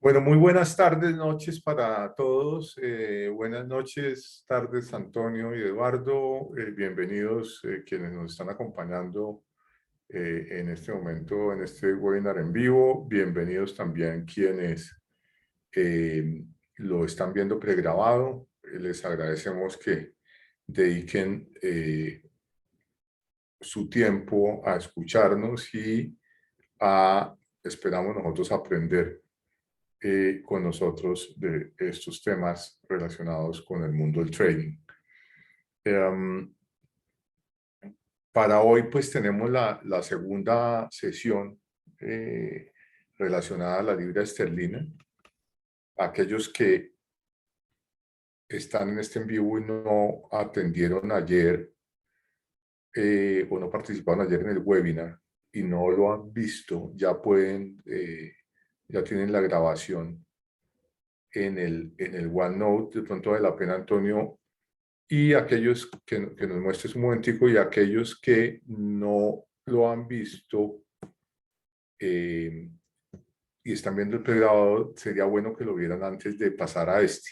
Bueno, muy buenas tardes, noches para todos. Buenas noches, tardes, Antonio y Eduardo. Bienvenidos quienes nos están acompañando en este momento, en este webinar en vivo. Bienvenidos también quienes lo están viendo pregrabado. Les agradecemos que dediquen su tiempo a escucharnos y esperamos nosotros aprender con nosotros de estos temas relacionados con el mundo del trading. Para hoy pues tenemos la segunda sesión relacionada a la libra esterlina. Aquellos que están en este en vivo y no atendieron ayer o no participaron ayer en el webinar y no lo han visto, ya pueden, ya tienen la grabación en el OneNote. De pronto vale la pena, Antonio, y aquellos que nos muestres un momentico, y aquellos que no lo han visto y están viendo el pregrabado, sería bueno que lo vieran antes de pasar a este,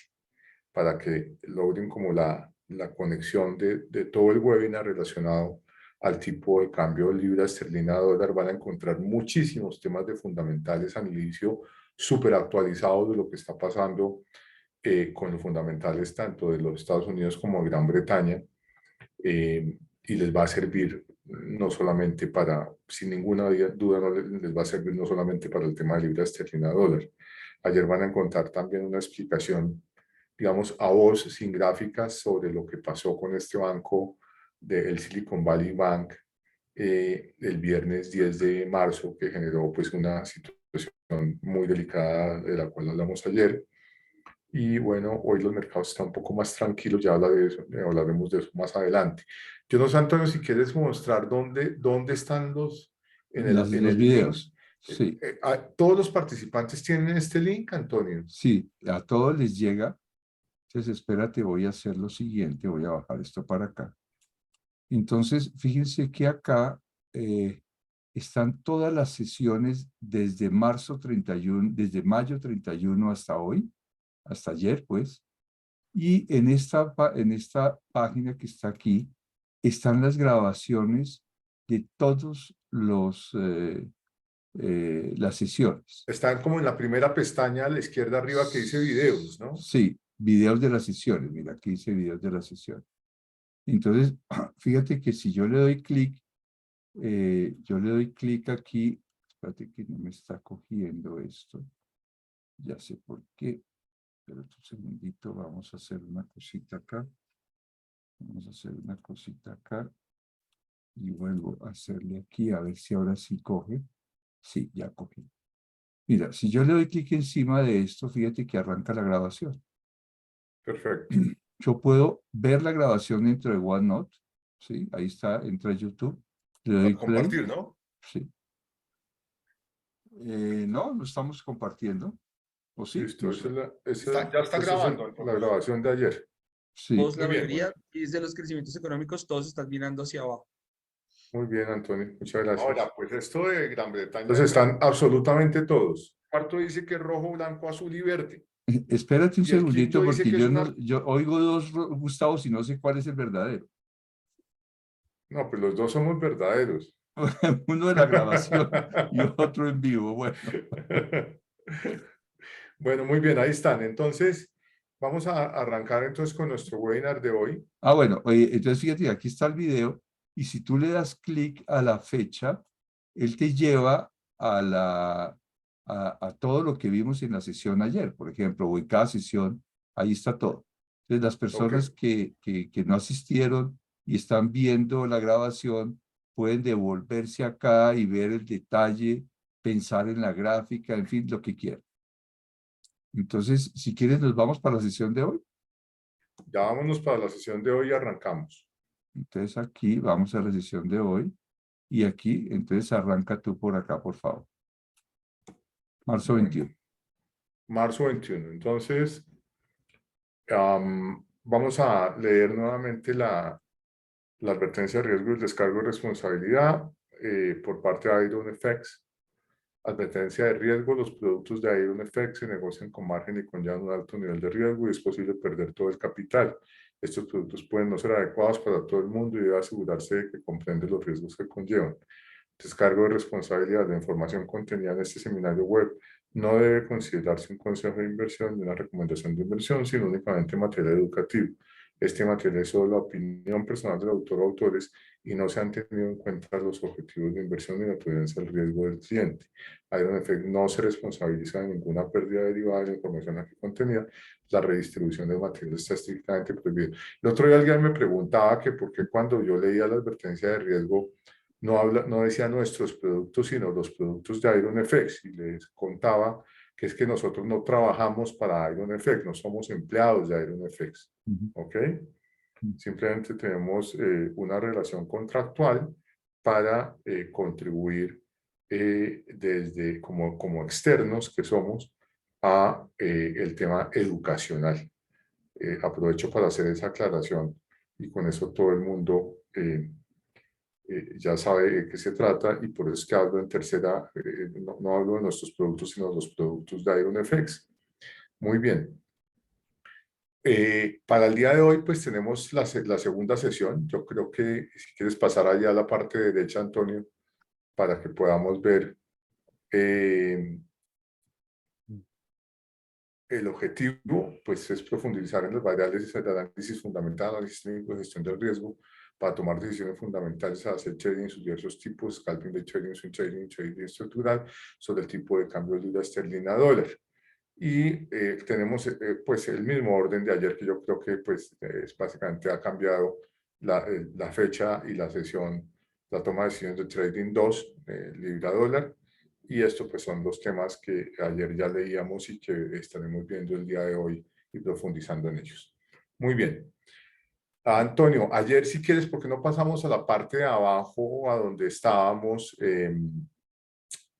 para que logren como la conexión de todo el webinar relacionado al tipo de cambio libra esterlina dólar. Van a encontrar muchísimos temas de fundamentales al inicio, súper actualizados de lo que está pasando con los fundamentales tanto de los Estados Unidos como de Gran Bretaña, y les va a servir no solamente para, sin ninguna duda, no les va a servir no solamente para el tema de libra esterlina dólar. Ayer van a encontrar también una explicación, digamos, a voz, sin gráficas, sobre lo que pasó con este banco del Silicon Valley Bank el viernes 10 de marzo, que generó pues una situación muy delicada de la cual hablamos ayer. Y bueno, hoy los mercados están un poco más tranquilos, ya hablaremos de eso más adelante. Yo no sé, Antonio, si quieres mostrar dónde están en Los el link. videos, sí, ¿Todos los participantes tienen este link, Antonio? sí, a todos les llega. Entonces, espérate, voy a hacer lo siguiente, voy a bajar esto para acá. Entonces, fíjense que acá están todas las sesiones desde marzo 31, desde mayo 31 hasta hoy, hasta ayer, pues. Y en esta página que está aquí, están las grabaciones de todos las sesiones. Están como en la primera pestaña a la izquierda arriba que dice videos, ¿no? Sí, videos de las sesiones. Mira, aquí dice videos de las sesiones. Entonces, fíjate que si yo le doy clic, aquí, espérate que no me está cogiendo esto. Ya sé por qué. Pero un segundito, vamos a hacer una cosita acá. Vamos a hacer una cosita acá. Y vuelvo a hacerle aquí, a ver si ahora sí coge. Sí, ya coge. Mira, si yo le doy clic encima de esto, fíjate que arranca la grabación. Perfecto. Yo puedo ver la grabación dentro de OneNote, ¿sí? Ahí está, entra a YouTube, le doy play, Compartir, ¿no? sí. No, lo estamos compartiendo, ¿o sí? Listo, No sé. ya está grabando, entonces. La grabación de ayer. Sí, Todos, Muy la bien, mayoría, y desde los crecimientos económicos, todos están mirando hacia abajo. muy bien, Antonio, muchas gracias. Ahora, pues esto de Gran Bretaña. Entonces están absolutamente todos. El cuarto dice que es rojo, blanco, azul y verde. espérate un Y el segundito quinto dice porque que es yo, una... no, yo oigo dos Gustavos y no sé cuál es el verdadero. No, pues los dos somos verdaderos. Uno de la grabación y otro en vivo, bueno. Bueno, muy bien, ahí están. Entonces, vamos a arrancar entonces con nuestro webinar de hoy. Bueno, oye, entonces fíjate, aquí está el video y si tú le das clic a la fecha, él te lleva a todo lo que vimos en la sesión ayer, por ejemplo, o en cada sesión, ahí está todo. Entonces, las personas que no asistieron y están viendo la grabación pueden devolverse acá y ver el detalle, pensar en la gráfica, en fin, lo que quieran. Entonces, si quieres, nos vamos para la sesión de hoy. Ya vámonos para la sesión de hoy y arrancamos. Entonces aquí vamos a la sesión de hoy y aquí, entonces arranca tú por acá, por favor. Marzo 21. Marzo 21. Entonces, vamos a leer nuevamente la advertencia de riesgo y el descargo de responsabilidad por parte de Iron FX. Advertencia de riesgo: los productos de Iron FX se negocian con margen y con ya un alto nivel de riesgo y es posible perder todo el capital. Estos productos pueden no ser adecuados para todo el mundo y debe asegurarse de que comprende los riesgos que conllevan. Descargo de responsabilidad. La información contenida en este seminario web no debe considerarse un consejo de inversión ni una recomendación de inversión, sino únicamente material educativo. Este material es solo la opinión personal del autor o autores y no se han tenido en cuenta los objetivos de inversión ni la tolerancia al riesgo del cliente. Iron Effect no se responsabiliza de ninguna pérdida derivada de la información aquí contenida. La redistribución del material está estrictamente prohibida. El otro día alguien me preguntaba que por qué cuando yo leía la advertencia de riesgo no decía nuestros productos, sino los productos de Iron FX, y les contaba que es que nosotros no trabajamos para Iron FX, no somos empleados de Iron FX, ¿ok? Simplemente tenemos una relación contractual para contribuir desde como externos que somos a el tema educacional. Aprovecho para hacer esa aclaración y con eso todo el mundo ya sabe de qué se trata y por eso es que hablo en tercera, no hablo de nuestros productos, sino de los productos de Iron FX. Muy bien. Para el día de hoy, pues tenemos la segunda sesión. Yo creo que si quieres pasar allá a la parte derecha, Antonio, para que podamos ver el objetivo, pues es profundizar en las variables de análisis fundamental, análisis técnico, gestión del riesgo, para tomar decisiones fundamentales a hacer trading en sus diversos tipos, scalping de trading, swing trading, trading estructural, sobre el tipo de cambio de libra esterlina a dólar. Y tenemos pues el mismo orden de ayer, que yo creo que pues básicamente ha cambiado la fecha y la sesión, la toma de decisiones de trading 2, libra dólar. Y estos pues son los temas que ayer ya leíamos y que estaremos viendo el día de hoy y profundizando en ellos. Muy bien. Antonio, ayer si quieres, ¿por qué no pasamos a la parte de abajo, a donde estábamos,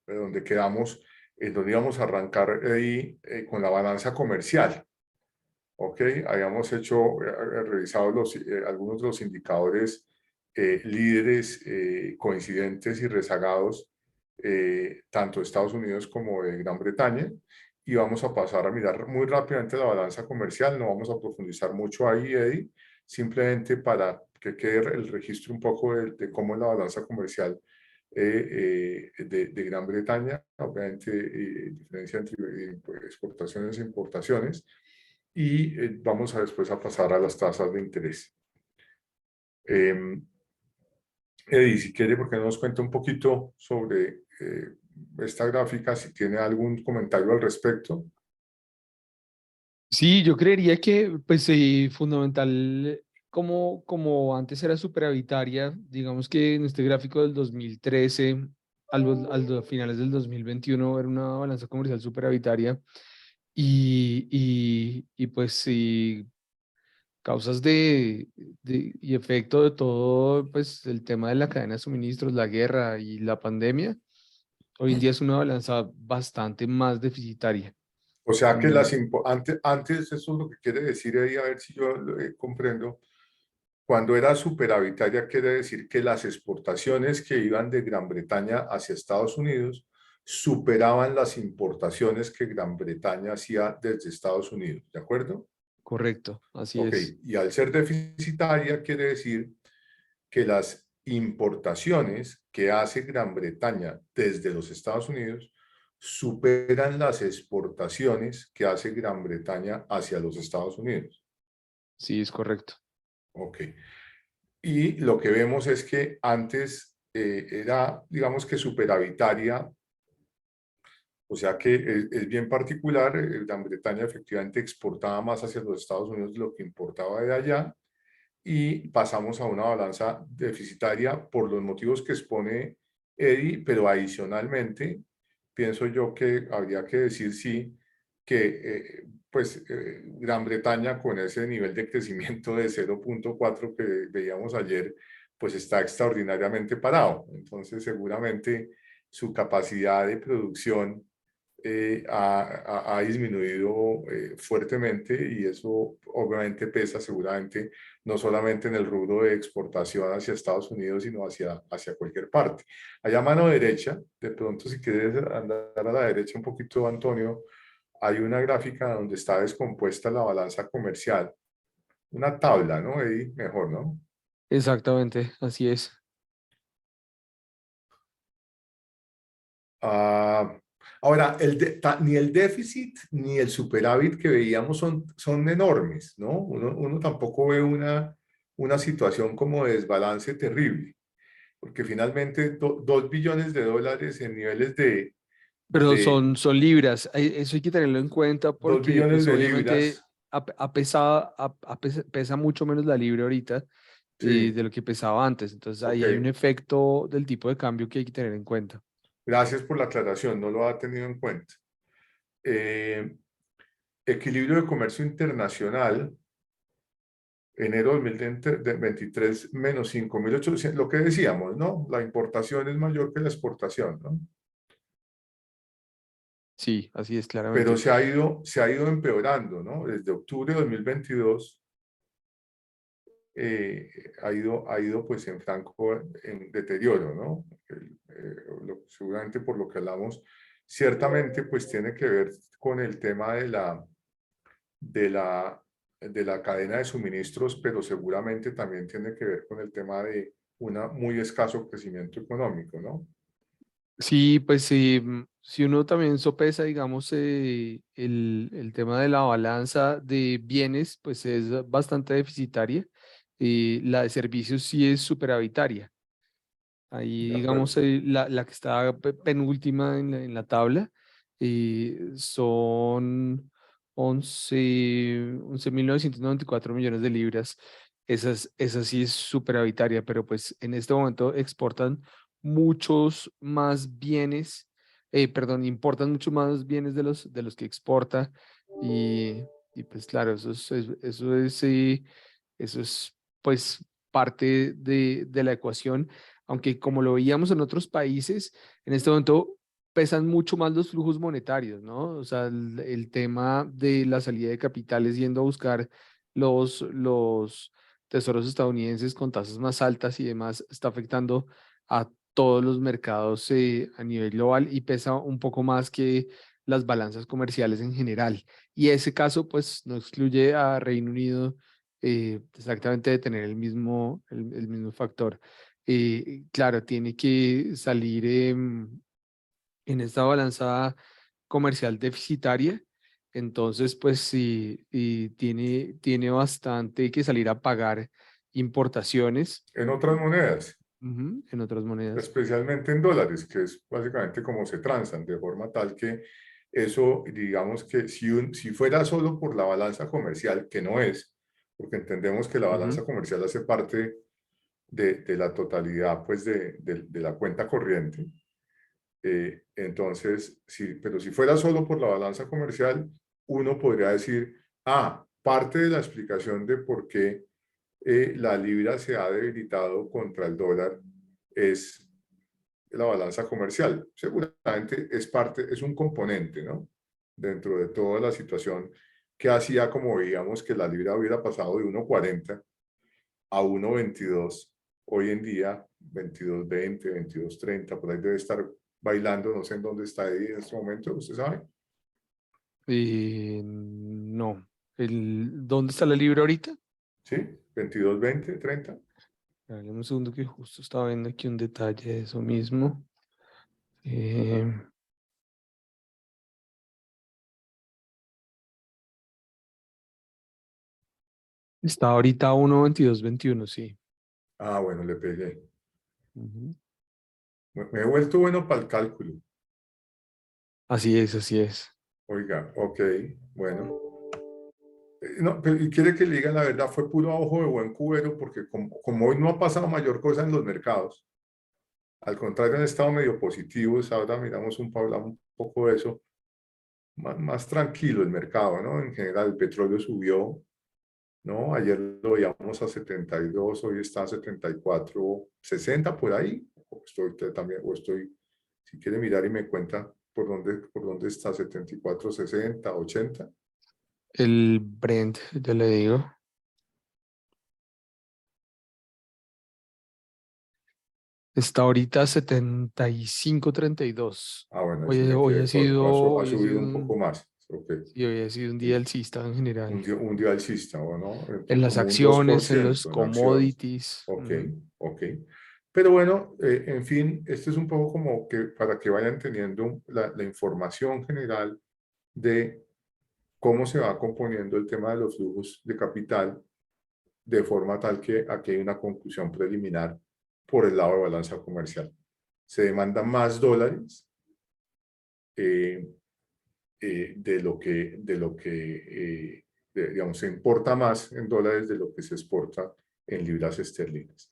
donde quedamos, donde íbamos a arrancar ahí con la balanza comercial? ¿Ok? Habíamos revisado algunos de los indicadores líderes coincidentes y rezagados, tanto de Estados Unidos como de Gran Bretaña, y vamos a pasar a mirar muy rápidamente la balanza comercial. No vamos a profundizar mucho ahí, Eddie, simplemente para que quede el registro un poco de cómo es la balanza comercial de Gran Bretaña, obviamente diferencia entre exportaciones e importaciones, y vamos después a pasar a las tasas de interés. Eddie, si quiere, ¿por qué no nos cuenta un poquito sobre esta gráfica, si tiene algún comentario al respecto? Sí, yo creería que, pues, fundamental, como antes era superavitaria, digamos que en este gráfico del 2013 a finales del 2021 era una balanza comercial superavitaria y pues sí, causas y efecto de todo, pues el tema de la cadena de suministros, la guerra y la pandemia, hoy en día es una balanza bastante más deficitaria. O sea que antes, eso es lo que quiere decir ahí, a ver si yo lo comprendo. Cuando era superavitaria, quiere decir que las exportaciones que iban de Gran Bretaña hacia Estados Unidos superaban las importaciones que Gran Bretaña hacía desde Estados Unidos, ¿de acuerdo? Correcto, así Ok, es. y al ser deficitaria quiere decir que las importaciones que hace Gran Bretaña desde los Estados Unidos superan las exportaciones que hace Gran Bretaña hacia los Estados Unidos. Sí, es correcto. Ok. Y lo que vemos es que antes era, digamos que superavitaria, o sea que es bien particular. Gran Bretaña efectivamente exportaba más hacia los Estados Unidos de lo que importaba de allá, y pasamos a una balanza deficitaria por los motivos que expone Eddie, pero adicionalmente pienso yo que habría que decir sí que Gran Bretaña, con ese nivel de crecimiento de 0.4 que veíamos ayer, pues está extraordinariamente parado. Entonces seguramente su capacidad de producción ha disminuido fuertemente, y eso obviamente pesa seguramente no solamente en el rubro de exportación hacia Estados Unidos, sino hacia cualquier parte. Allá a mano derecha, de pronto si quieres andar a la derecha un poquito, Antonio, hay una gráfica donde está descompuesta la balanza comercial, una tabla, ¿no? Ahí mejor, ¿no? Exactamente, así es. Ah, ahora, ni el déficit ni el superávit que veíamos son enormes, ¿no? Uno tampoco ve una situación como de desbalance terrible, porque finalmente 2 billones de dólares en niveles Pero de son libras. Eso hay que tenerlo en cuenta dos porque billones pues de obviamente libras, pesa mucho menos la libra ahorita sí, de lo que pesaba antes. Entonces ok. ahí hay un efecto del tipo de cambio que hay que tener en cuenta. Gracias por la aclaración, no lo ha tenido en cuenta. Eh, Equilibrio de comercio internacional, enero 2023 menos 5.800, lo que decíamos, ¿no? La importación es mayor que la exportación, ¿no? Sí, así es, Pero claramente. se ha ido empeorando, ¿no? Desde octubre de 2022 ha ido pues en franco en deterioro, ¿no? Seguramente por lo que hablamos, ciertamente pues tiene que ver con el tema de la, de la cadena de suministros, pero seguramente también tiene que ver con el tema de un muy escaso crecimiento económico, ¿no? Sí, pues sí, si uno también sopesa, digamos, el tema de la balanza de bienes, pues es bastante deficitaria. Y la de servicios sí es superavitaria. Ahí, De digamos, acuerdo. la que está penúltima en la tabla son 11.994 millones de libras. Esa sí es superavitaria, pero pues en este momento exportan muchos más bienes, perdón, importan mucho más bienes de los que exporta. Y pues claro, eso es pues parte de la ecuación, aunque como lo veíamos en otros países, en este momento pesan mucho más los flujos monetarios, ¿no? O sea, el tema de la salida de capitales yendo a buscar los tesoros estadounidenses con tasas más altas y demás está afectando a todos los mercados a nivel global y pesa un poco más que las balanzas comerciales en general. Y ese caso, pues, no excluye a Reino Unido exactamente de tener el mismo factor. Claro, tiene que salir en esta balanza comercial deficitaria, entonces pues sí, y tiene bastante que salir a pagar importaciones En otras monedas, en otras monedas. especialmente en dólares, que es básicamente como se transan, de forma tal que eso, digamos que si fuera solo por la balanza comercial, que no es, porque entendemos que la Ujú. balanza comercial hace parte de la totalidad pues de la cuenta corriente. Entonces, sí, pero si fuera solo por la balanza comercial, uno podría decir, parte de la explicación de por qué la libra se ha debilitado contra el dólar es la balanza comercial. Seguramente es parte, es un componente, ¿no? Dentro de toda la situación que hacía, como veíamos, que la libra hubiera pasado de 1.40 a 1.22. Hoy en día, 22.20, 22.30, por ahí debe estar bailando, no sé en dónde está ahí en este momento, ¿usted sabe? No. ¿Dónde está la libra ahorita? ¿Sí? 22.20, 30. Dame un segundo que justo estaba viendo aquí un detalle de eso mismo. Eh, Está ahorita a 1.2221, sí. Bueno, le pegué. Ujú. Me he vuelto bueno para el cálculo. Así es, así es. Oiga, ok, bueno. No, pero y quiere que le diga la verdad, fue puro ojo de buen cubero, porque como hoy no ha pasado mayor cosa en los mercados, al contrario han estado medio positivos, ahora miramos hablamos un poco de eso, más tranquilo el mercado, ¿no? En general el petróleo subió, ¿no? Ayer lo veíamos a 72, hoy está a 74, 60 por ahí, o estoy también, o estoy, si quiere mirar y me cuenta, por dónde está? 74, 60, 80. El Brent, ya le digo. Está ahorita 75.32. Ah, bueno, ahí Hoy, sí me hoy quedé ha corto. sido, Ha hoy ha subido sido un poco un, más. Ok. sí, hoy ha sido un día Sí. alcista en general. Un día alcista, ¿o no? En las Como un dos por acciones, en los ciento en acciones. commodities. Ok, ok. Pero bueno, en fin, esto es un poco como que para que vayan teniendo la información general de cómo se va componiendo el tema de los flujos de capital, de forma tal que aquí hay una conclusión preliminar por el lado de balanza comercial. Se demandan más dólares digamos, se importa más en dólares de lo que se exporta en libras esterlinas.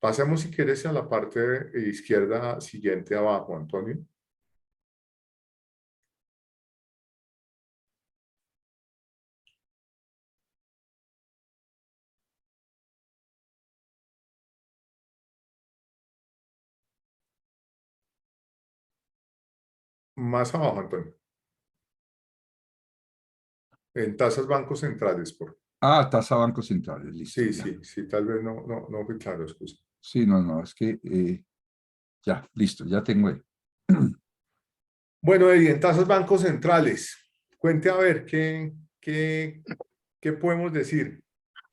Pasemos, si quieres, a la parte izquierda siguiente abajo, Antonio. Más abajo, Antonio. En tasas bancos centrales, por. Ah, tasa bancos centrales, listo, Sí, ya. sí, sí, tal vez no fui claro, excusa. Sí, no, es que ya, listo, ya tengo ahí. Bueno, Eddie, en tasas bancos centrales, cuente a ver qué podemos decir.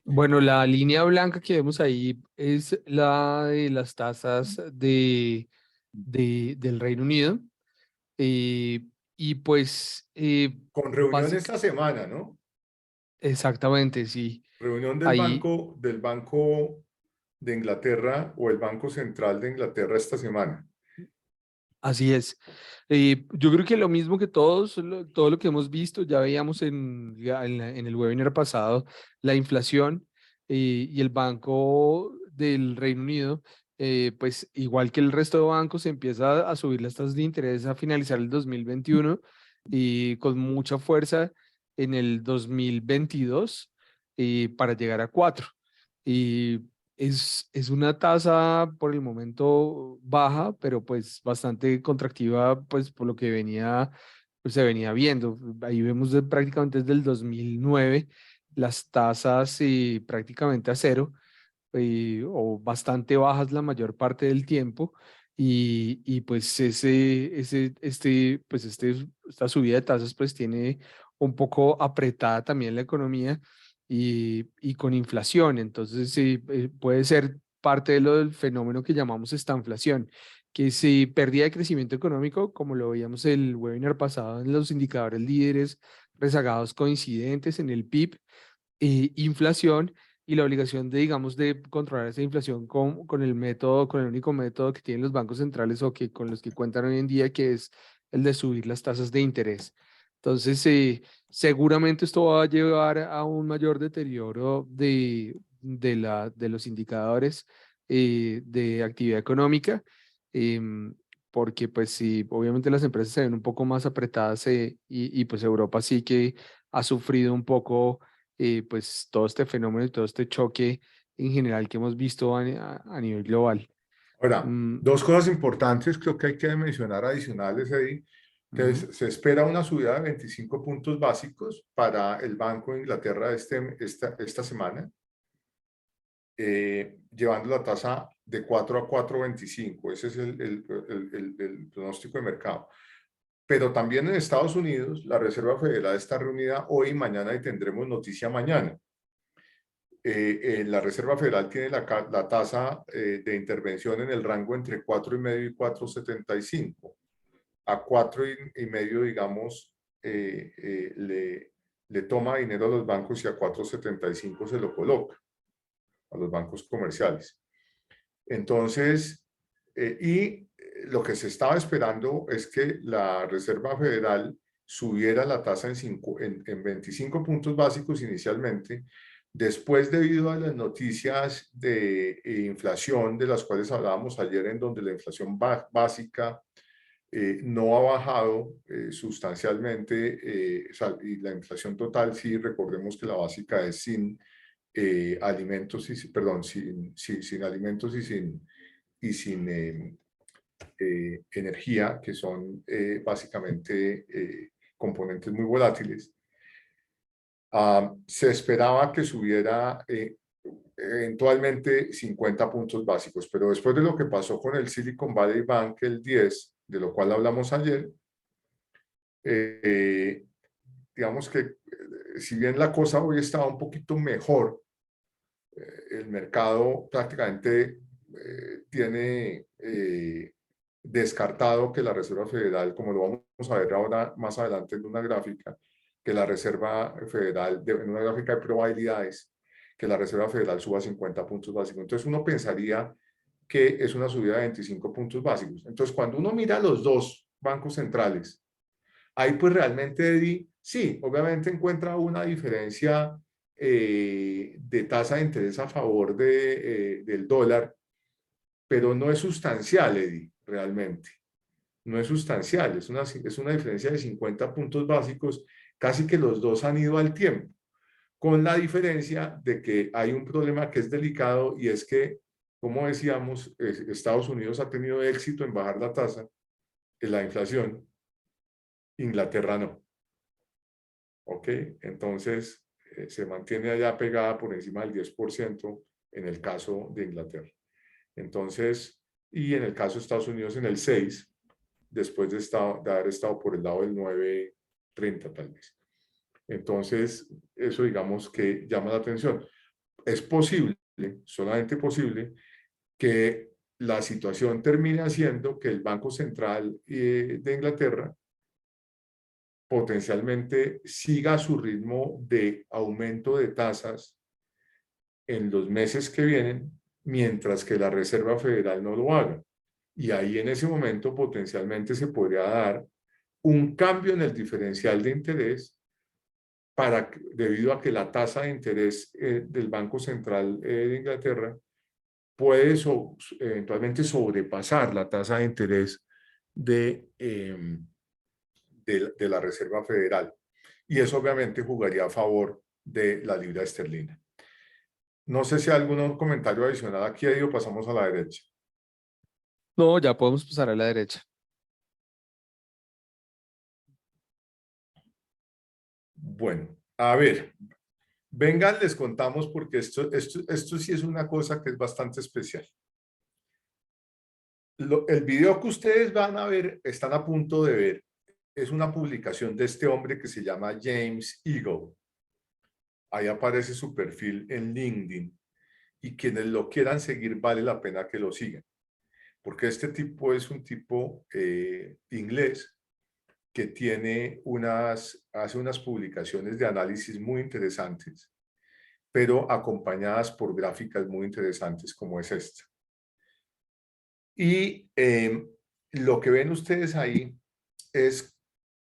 Bueno, la línea blanca que vemos ahí es la de las tasas del Reino Unido. eh, y pues, Con reunión esta semana, ¿no? exactamente, sí. Reunión Ahí, del Banco de Inglaterra o el Banco Central de Inglaterra esta semana. así es. Yo creo que lo mismo que todos, todo lo que hemos visto, ya veíamos en el webinar pasado, la inflación y el Banco del Reino Unido, pues igual que el resto de bancos, empieza a subir las tasas de interés a finalizar el 2021 y con mucha fuerza en el 2022 para llegar a 4. Y es una tasa por el momento baja, pero pues bastante contractiva, pues por lo que pues, se venía viendo. Ahí vemos prácticamente desde el 2009 las tasas prácticamente a cero o bastante bajas la mayor parte del tiempo. Y pues esta subida de tasas pues tiene un poco apretada también la economía y con inflación. Entonces, sí, puede ser parte de lo del fenómeno que llamamos estanflación, que si pérdida de crecimiento económico, como lo veíamos el webinar pasado en los indicadores líderes rezagados coincidentes en el PIB, inflación y la obligación de, digamos, de controlar esa inflación con el método, con el único método que tienen los bancos centrales o que con los que cuentan hoy en día, que es el de subir las tasas de interés. Entonces, seguramente esto va a llevar a un mayor deterioro de los indicadores de actividad económica, porque pues sí, obviamente las empresas se ven un poco más apretadas y pues Europa sí que ha sufrido un poco pues todo este fenómeno y todo este choque en general que hemos visto a nivel global. Ahora, Mm, dos cosas importantes creo que hay que mencionar adicionales ahí. ujú. Se espera una subida de 25 puntos básicos para el Banco de Inglaterra esta semana, llevando la tasa de 4 a 4,25. Ese es el pronóstico de mercado. Pero también en Estados Unidos, la Reserva Federal está reunida hoy y mañana y tendremos noticia mañana. La Reserva Federal tiene la tasa de intervención en el rango entre 4,5 y 4,75. A 4,5, digamos, le toma dinero a los bancos y a 4,75 se lo coloca a los bancos comerciales. Entonces, lo que se estaba esperando es que la Reserva Federal subiera la tasa en 25 puntos básicos inicialmente. Después, debido a las noticias de inflación de las cuales hablábamos ayer, en donde la inflación básica no ha bajado sustancialmente, y la inflación total, sí, recordemos que la básica es sin alimentos, sin alimentos y sin energía, que son básicamente componentes muy volátiles. Se esperaba que subiera eventualmente 50 puntos básicos, pero después de lo que pasó con el Silicon Valley Bank el 10, de lo cual hablamos ayer, digamos que si bien la cosa hoy estaba un poquito mejor, el mercado prácticamente tiene descartado que la Reserva Federal, como lo vamos a ver ahora más adelante en una gráfica, que la Reserva Federal, en una gráfica de probabilidades, que la Reserva Federal suba 50 puntos básicos. Entonces uno pensaría que es una subida de 25 puntos básicos. Entonces cuando uno mira los dos bancos centrales, ahí pues realmente, Eddie, sí, obviamente encuentra una diferencia de tasa de interés a favor del dólar, pero no es sustancial, Eddie, realmente. No es sustancial, es una diferencia de 50 puntos básicos, casi que los dos han ido al tiempo, con la diferencia de que hay un problema que es delicado y es que, como decíamos, Estados Unidos ha tenido éxito en bajar la tasa de la inflación, Inglaterra no. ¿Ok? Entonces, se mantiene allá pegada por encima del 10% en el caso de Inglaterra. Entonces, y en el caso de Estados Unidos en el 6%, después de haber estado por el lado del 9,30 tal vez. Entonces, eso digamos que llama la atención. Es posible, solamente posible, que la situación termine haciendo que el Banco Central de Inglaterra potencialmente siga su ritmo de aumento de tasas en los meses que vienen, mientras que la Reserva Federal no lo haga. Y ahí en ese momento potencialmente se podría dar un cambio en el diferencial de interés debido a que la tasa de interés del Banco Central de Inglaterra puede eventualmente sobrepasar la tasa de interés de la Reserva Federal. Y eso obviamente jugaría a favor de la libra esterlina. No sé si hay algún comentario adicional aquí, o pasamos a la derecha. No, ya podemos pasar a la derecha. Bueno, a ver, vengan, les contamos porque esto sí es una cosa que es bastante especial. El video que ustedes van a ver, están a punto de ver, es una publicación de este hombre que se llama James Eagle. Ahí aparece su perfil en LinkedIn y quienes lo quieran seguir vale la pena que lo sigan. Porque este tipo es un tipo inglés que hace unas publicaciones de análisis muy interesantes, pero acompañadas por gráficas muy interesantes como es esta. Y lo que ven ustedes ahí es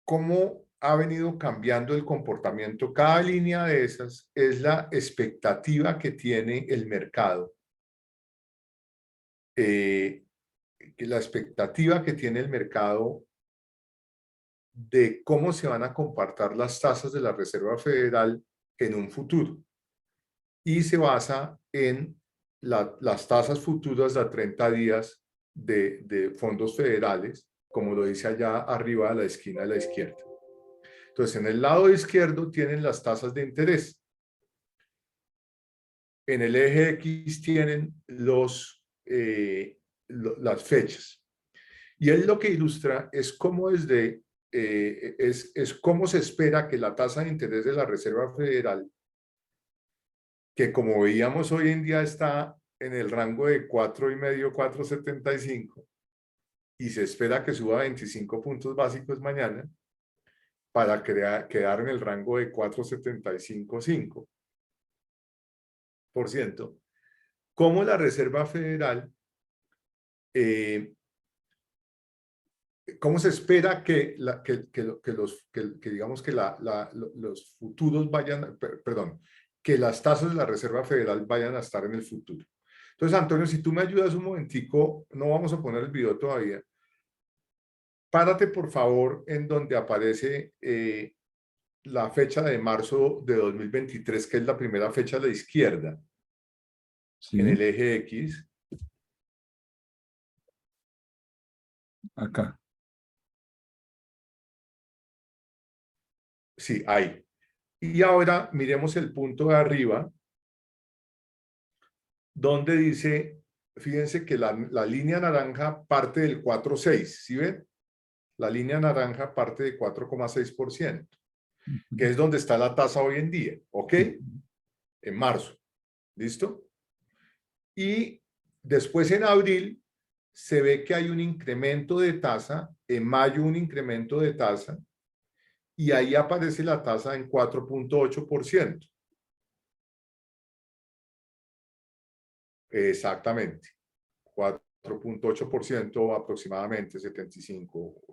cómo ha venido cambiando el comportamiento. Cada línea de esas es la expectativa que tiene el mercado. La expectativa que tiene el mercado de cómo se van a comportar las tasas de la Reserva Federal en un futuro. Y se basa en las tasas futuras a 30 días de fondos federales, como lo dice allá arriba a la esquina de la izquierda. Entonces, en el lado izquierdo tienen las tasas de interés. En el eje X tienen las fechas. Y él lo que ilustra es cómo cómo se espera que la tasa de interés de la Reserva Federal, que como veíamos hoy en día está en el rango de 4,5, 4,75, y se espera que suba 25 puntos básicos mañana para quedar en el rango de 4,75%. Como la Reserva Federal, ¿cómo se espera que los futuros vayan, perdón, que las tasas de la Reserva Federal vayan a estar en el futuro? Entonces, Antonio, si tú me ayudas un momentico, no vamos a poner el video todavía. Párate, por favor, en donde aparece la fecha de marzo de 2023, que es la primera fecha a la izquierda, ¿Sí? en el eje X. Acá. Sí, ahí. Y ahora miremos el punto de arriba, donde dice, fíjense que la línea naranja parte del 4,6, ¿sí ven? La línea naranja parte de 4,6%, que es donde está la tasa hoy en día, ¿ok? En marzo, ¿listo? Y después en abril se ve que hay un incremento de tasa, en mayo un incremento de tasa, y ahí aparece la tasa en 4,8%. Exactamente, 4,8% aproximadamente, 75,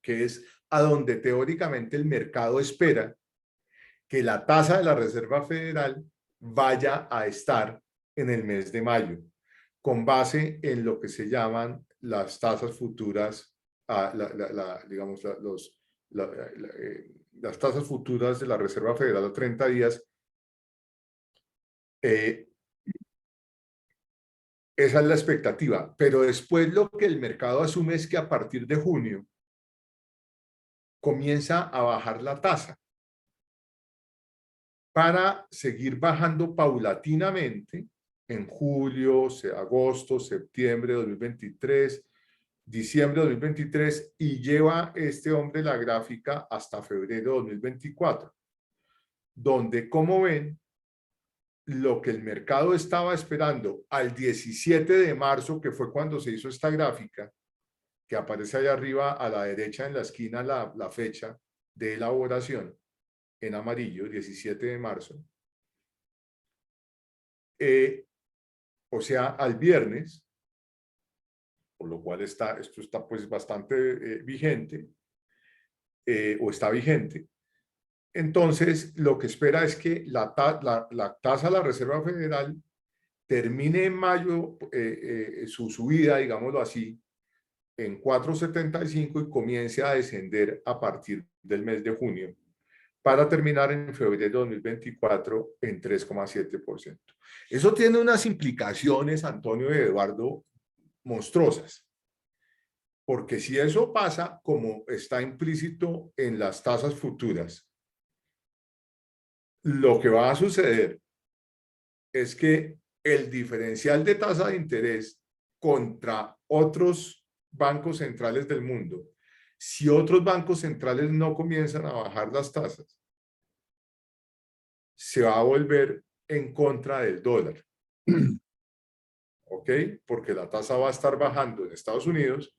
que es a donde teóricamente el mercado espera que la tasa de la Reserva Federal vaya a estar en el mes de mayo, con base en lo que se llaman las tasas futuras, digamos, las tasas futuras de la Reserva Federal a 30 días. Esa es la expectativa, pero después lo que el mercado asume es que a partir de junio comienza a bajar la tasa para seguir bajando paulatinamente en julio, agosto, septiembre de 2023, diciembre de 2023, y lleva este hombre la gráfica hasta febrero de 2024, donde, como ven, lo que el mercado estaba esperando al 17 de marzo, que fue cuando se hizo esta gráfica, que aparece allá arriba a la derecha en la esquina la fecha de elaboración en amarillo, 17 de marzo, o sea, al viernes, por lo cual esto está pues bastante vigente, o está vigente. Entonces, lo que espera es que la tasa de la Reserva Federal termine en mayo su subida, digámoslo así, en 4,75 y comience a descender a partir del mes de junio, para terminar en febrero de 2024 en 3,7%. Eso tiene unas implicaciones, Antonio y Eduardo, monstruosas, porque si eso pasa, como está implícito en las tasas futuras, lo que va a suceder es que el diferencial de tasa de interés contra otros bancos centrales del mundo, si otros bancos centrales no comienzan a bajar las tasas, se va a volver en contra del dólar. ¿Ok? Porque la tasa va a estar bajando en Estados Unidos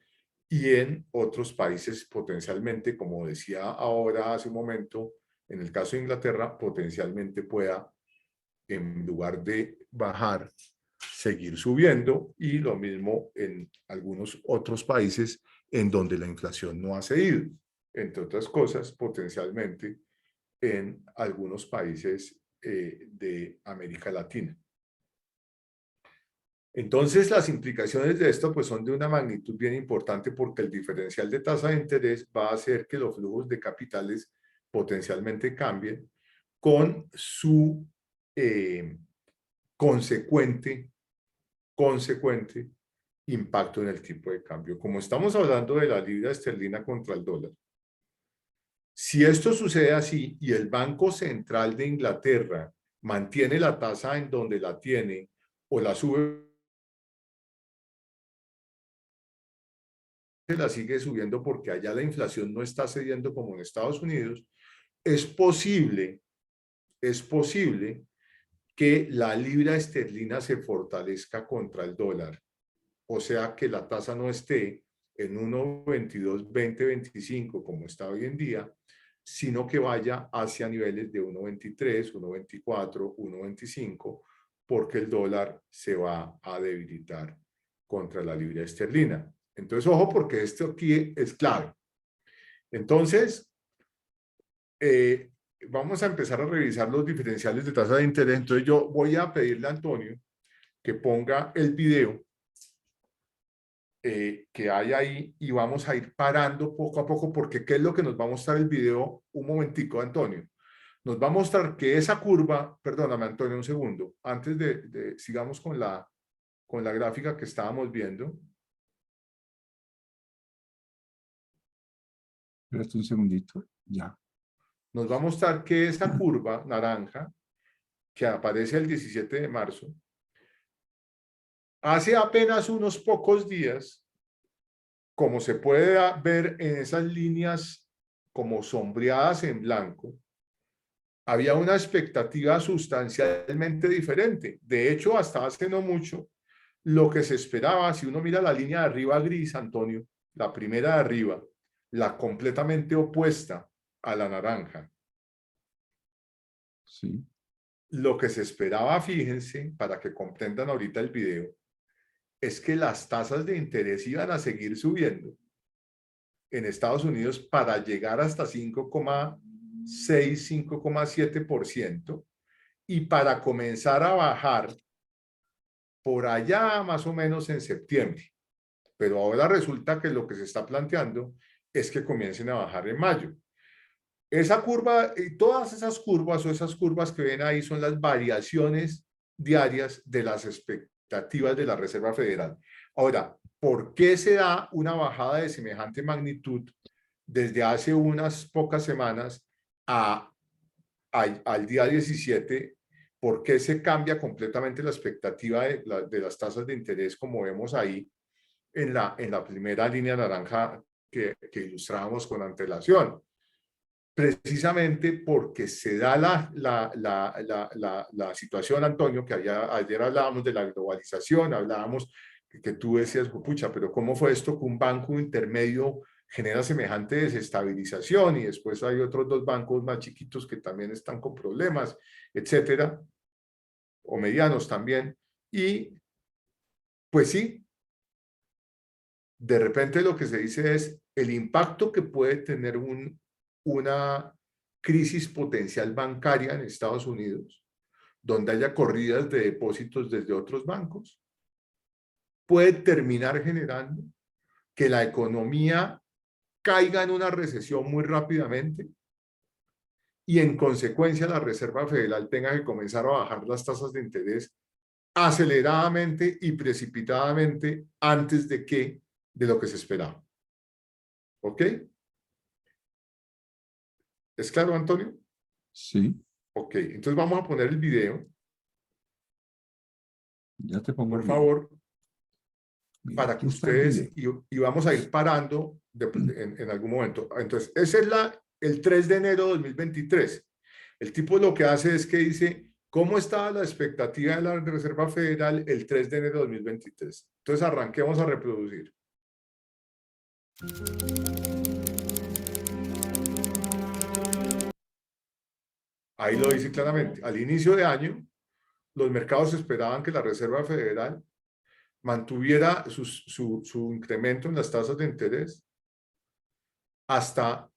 y en otros países potencialmente, como decía ahora hace un momento, en el caso de Inglaterra, potencialmente pueda, en lugar de bajar, seguir subiendo, y lo mismo en algunos otros países en donde la inflación no ha cedido. Entre otras cosas, potencialmente en algunos países de América Latina. Entonces, las implicaciones de esto pues son de una magnitud bien importante, porque el diferencial de tasa de interés va a hacer que los flujos de capitales potencialmente cambien, con su consecuente impacto en el tipo de cambio. Como estamos hablando de la libra esterlina contra el dólar, si esto sucede así y el Banco Central de Inglaterra mantiene la tasa en donde la tiene o la sube, la sigue subiendo porque allá la inflación no está cediendo como en Estados Unidos, es posible que la libra esterlina se fortalezca contra el dólar. O sea, que la tasa no esté en 1,22, 20, 25 como está hoy en día, sino que vaya hacia niveles de 1,23, 1,24, 1,25, porque el dólar se va a debilitar contra la libra esterlina. Entonces, ojo, porque esto aquí es clave. Entonces, vamos a empezar a revisar los diferenciales de tasa de interés. Entonces, yo voy a pedirle a Antonio que ponga el video que hay ahí, y vamos a ir parando poco a poco, porque ¿qué es lo que nos va a mostrar el video? Un momentico, Antonio. Nos va a mostrar que esa curva, perdóname, Antonio, un segundo, antes de sigamos con la gráfica que estábamos viendo. Espérate un segundito. Ya. Nos va a mostrar que esa curva naranja que aparece el 17 de marzo, hace apenas unos pocos días, como se puede ver en esas líneas como sombreadas en blanco, había una expectativa sustancialmente diferente. De hecho, hasta hace no mucho, lo que se esperaba, si uno mira la línea de arriba gris, Antonio, la primera de arriba, la completamente opuesta a la naranja. Sí. Lo que se esperaba, fíjense, para que comprendan ahorita el video, es que las tasas de interés iban a seguir subiendo en Estados Unidos para llegar hasta 5,6, 5,7% y para comenzar a bajar por allá más o menos en septiembre. Pero ahora resulta que lo que se está planteando es que comiencen a bajar en mayo. Esa curva y todas esas curvas o esas curvas que ven ahí son las variaciones diarias de las expectativas de la Reserva Federal. Ahora, ¿por qué se da una bajada de semejante magnitud desde hace unas pocas semanas al día 17? ¿Por qué se cambia completamente la expectativa de las tasas de interés, como vemos ahí en la primera línea naranja que ilustrábamos con antelación? Precisamente porque se da la situación, Antonio, que ayer hablábamos de la globalización, hablábamos que tú decías, pucha, pero ¿cómo fue esto que un banco intermedio genera semejante desestabilización y después hay otros dos bancos más chiquitos que también están con problemas, etcétera, o medianos también? Y pues sí, de repente lo que se dice es el impacto que puede tener una crisis potencial bancaria en Estados Unidos, donde haya corridas de depósitos desde otros bancos, puede terminar generando que la economía caiga en una recesión muy rápidamente y en consecuencia la Reserva Federal tenga que comenzar a bajar las tasas de interés aceleradamente y precipitadamente antes de lo que se esperaba. ¿Ok? ¿Es claro, Antonio? Sí. Ok, entonces vamos a poner el video, Ya te pongo por el video. favor, Mira, para aquí que está el video. ustedes, y vamos a ir parando en algún momento. Entonces, ese es el 3 de enero de 2023. El tipo lo que hace es que dice, ¿cómo estaba la expectativa de la Reserva Federal el 3 de enero de 2023? Entonces, arranquemos a reproducir. Ahí lo dice claramente. Al inicio de año, los mercados esperaban que la Reserva Federal mantuviera su incremento en las tasas de interés hasta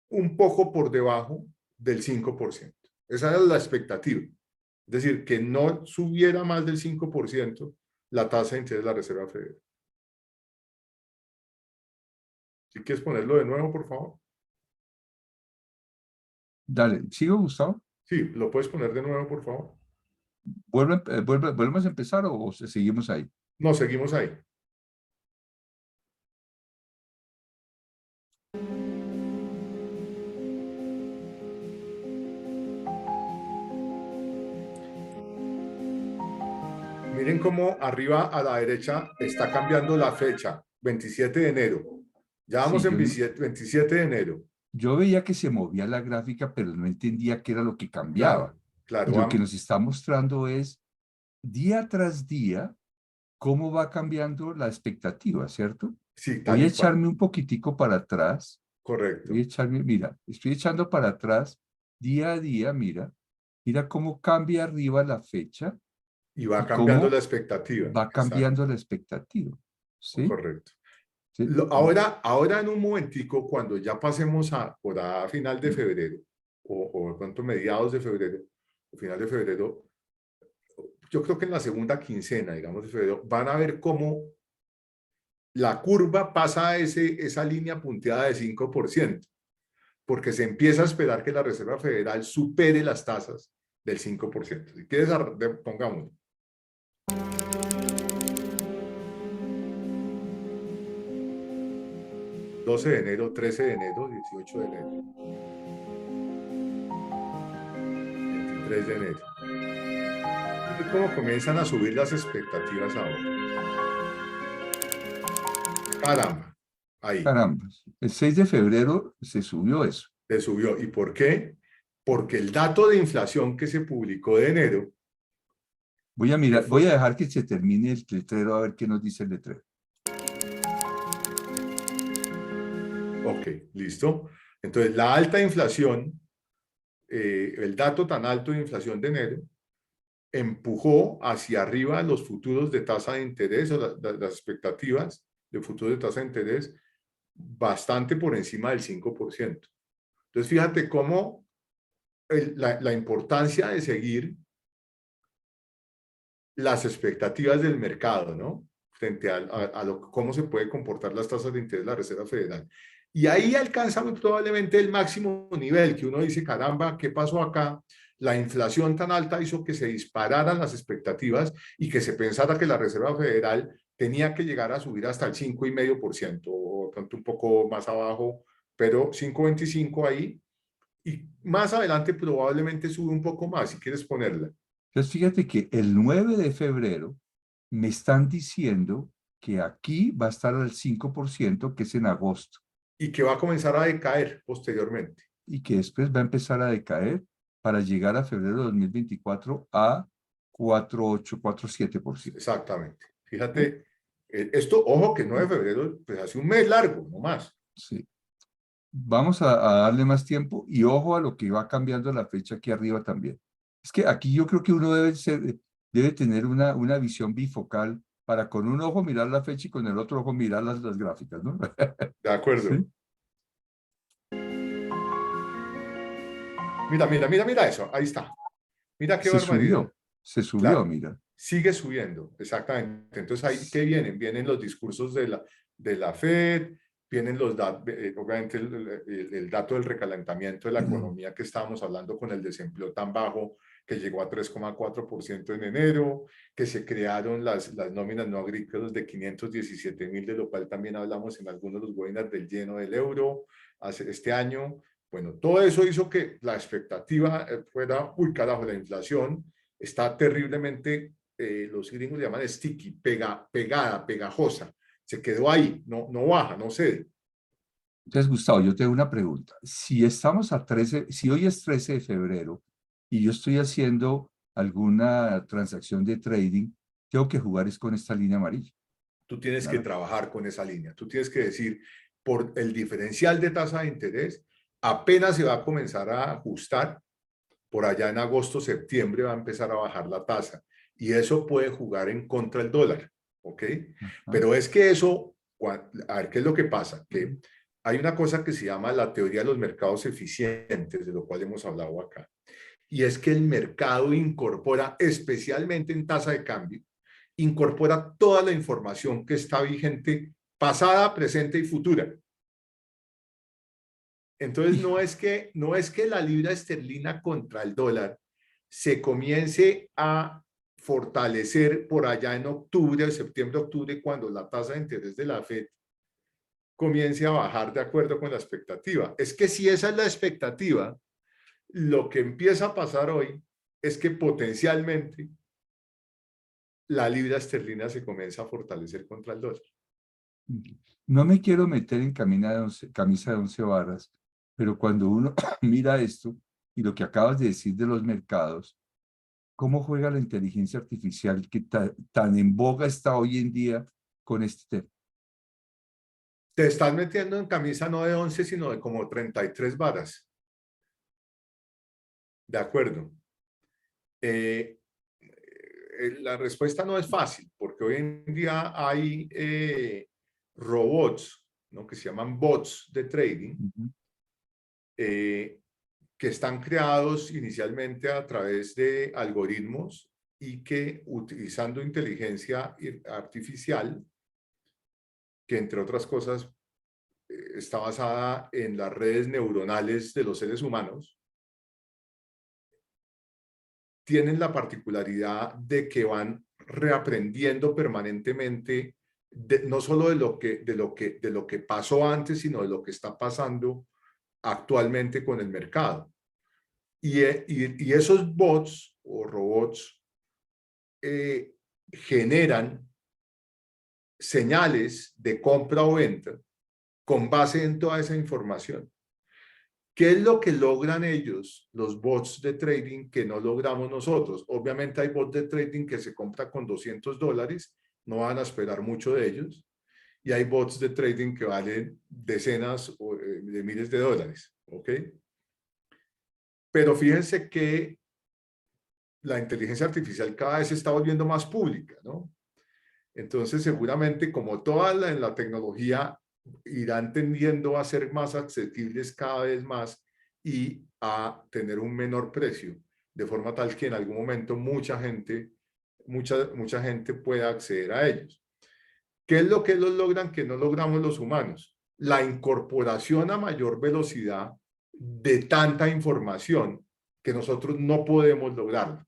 un poco por debajo del 5%. Esa era la expectativa. Es decir, que no subiera más del 5% la tasa de interés de la Reserva Federal. Si quieres ponerlo de nuevo, por favor. Dale, ¿sigo, Gustavo? Sí, lo puedes poner de nuevo, por favor. ¿Volvemos a empezar o seguimos ahí? No, seguimos ahí. Miren cómo arriba a la derecha está cambiando la fecha, 27 de enero. Ya vamos Sí, en 27 de enero. yo veía que se movía la gráfica, pero no entendía qué era lo que cambiaba. Claro, Y lo que nos está mostrando es día tras día cómo va cambiando la expectativa, ¿cierto? sí, Voy tal a y cual. echarme un poquitico para atrás. Correcto. Voy a echarme, mira, estoy echando para atrás día a día, mira cómo cambia arriba la fecha Y va y cambiando la cómo expectativa. va Exacto. cambiando la expectativa. ¿Sí? Correcto. ¿Sí? Ahora en un momentico, cuando ya pasemos por a final de febrero, o de pronto mediados de febrero, o final de febrero, yo creo que en la segunda quincena, digamos, de febrero, van a ver cómo la curva pasa a esa línea punteada de 5%, porque se empieza a esperar que la Reserva Federal supere las tasas del 5%. Si quieres, pongámoslo. 12 de enero, 13 de enero, 18 de enero, 23 de enero. Y cómo comienzan a subir las expectativas ahora. Caramba, ahí, Caramba, el 6 de febrero se subió eso. se subió. ¿Y por qué? Porque el dato de inflación que se publicó de enero, Voy a mirar, ¿qué fue? voy a dejar que se termine el letrero a ver qué nos dice el letrero. Ok, listo. Entonces, la alta inflación, el dato tan alto de inflación de enero, empujó hacia arriba los futuros de tasa de interés o las expectativas de futuros de tasa de interés bastante por encima del 5%. Entonces, fíjate cómo la importancia de seguir las expectativas del mercado, ¿no? Frente cómo se puede comportar las tasas de interés de la Reserva Federal. Y ahí alcanza muy probablemente el máximo nivel que uno dice, caramba, ¿qué pasó acá? La inflación tan alta hizo que se dispararan las expectativas y que se pensara que la Reserva Federal tenía que llegar a subir hasta el 5,5%, o de pronto un poco más abajo, pero 5,25 ahí, y más adelante probablemente sube un poco más, si quieres ponerla. Entonces, fíjate que el 9 de febrero me están diciendo que aquí va a estar al 5%, que es en agosto, Y que va a comenzar a decaer posteriormente. y que después va a empezar a decaer para llegar a febrero de 2024 a 4,8, 4,7%. Exactamente. Fíjate, esto, ojo, que 9 de febrero, pues hace un mes largo, no más. Sí. Vamos a darle más tiempo y ojo a lo que va cambiando la fecha aquí arriba también. Es que aquí yo creo que uno debe tener una visión bifocal para con un ojo mirar la fecha y con el otro ojo mirar las gráficas, ¿no? De acuerdo. Sí. Mira eso. Ahí está. Mira qué barbaridad. Se subió, Claro, mira. sigue subiendo, exactamente. Entonces, ahí, ¿qué vienen? Vienen los discursos de la FED, vienen los datos, obviamente el dato del recalentamiento de la economía que estábamos hablando con el desempleo tan bajo que llegó a 3,4% en enero, que se crearon las nóminas no agrícolas de 517,000, de lo cual también hablamos en algunos de los webinars del lleno del euro este año. Bueno, todo eso hizo que la expectativa fuera, uy, carajo, la inflación está terriblemente, los gringos le llaman sticky, pegada, pegajosa. Se quedó ahí, no baja, no cede. Entonces, Gustavo, yo te hago una pregunta. Si estamos a 13, si hoy es 13 de febrero y yo estoy haciendo alguna transacción de trading, tengo que jugar es con esta línea amarilla. Tú tienes que Claro. trabajar con esa línea. Tú tienes que decir, por el diferencial de tasa de interés, apenas se va a comenzar a ajustar, por allá en agosto, septiembre va a empezar a bajar la tasa. Y eso puede jugar en contra del dólar, ¿ok? Ajá. Pero es que eso, a ver, ¿qué es lo que pasa? Que hay una cosa que se llama la teoría de los mercados eficientes, de lo cual hemos hablado acá. Y es que el mercado incorpora, especialmente en tasa de cambio, incorpora toda la información que está vigente, pasada, presente y futura. Entonces, no es que la libra esterlina contra el dólar se comience a fortalecer por allá en octubre, septiembre, octubre, cuando la tasa de interés de la FED comience a bajar de acuerdo con la expectativa. Es que si esa es la expectativa, lo que empieza a pasar hoy es que potencialmente la libra esterlina se comienza a fortalecer contra el dólar. No me quiero meter en camisa de 11 varas, pero cuando uno mira esto y lo que acabas de decir de los mercados, ¿cómo juega la inteligencia artificial que tan en boga está hoy en día con este tema? Te estás metiendo en camisa no de 11, sino de como 33 varas. De acuerdo. La respuesta no es fácil, porque hoy en día hay robots, ¿no?, que se llaman bots de trading, que están creados inicialmente a través de algoritmos y que utilizando inteligencia artificial, que entre otras cosas está basada en las redes neuronales de los seres humanos, tienen la particularidad de que van reaprendiendo permanentemente no solo de lo que pasó antes, sino de lo que está pasando actualmente con el mercado. Y esos bots o robots generan señales de compra o venta con base en toda esa información. ¿Qué es lo que logran ellos, los bots de trading, que no logramos nosotros? Obviamente hay bots de trading que se compra con $200, no van a esperar mucho de ellos. Y hay bots de trading que valen decenas de miles de dólares, ¿ok? Pero fíjense que la inteligencia artificial cada vez se está volviendo más pública, ¿no? Entonces, seguramente, como toda en la tecnología, irán tendiendo a ser más accesibles cada vez más y a tener un menor precio, de forma tal que en algún momento mucha gente pueda acceder a ellos. ¿Qué es lo que ellos logran que no logramos los humanos? La incorporación a mayor velocidad de tanta información que nosotros no podemos lograrlo.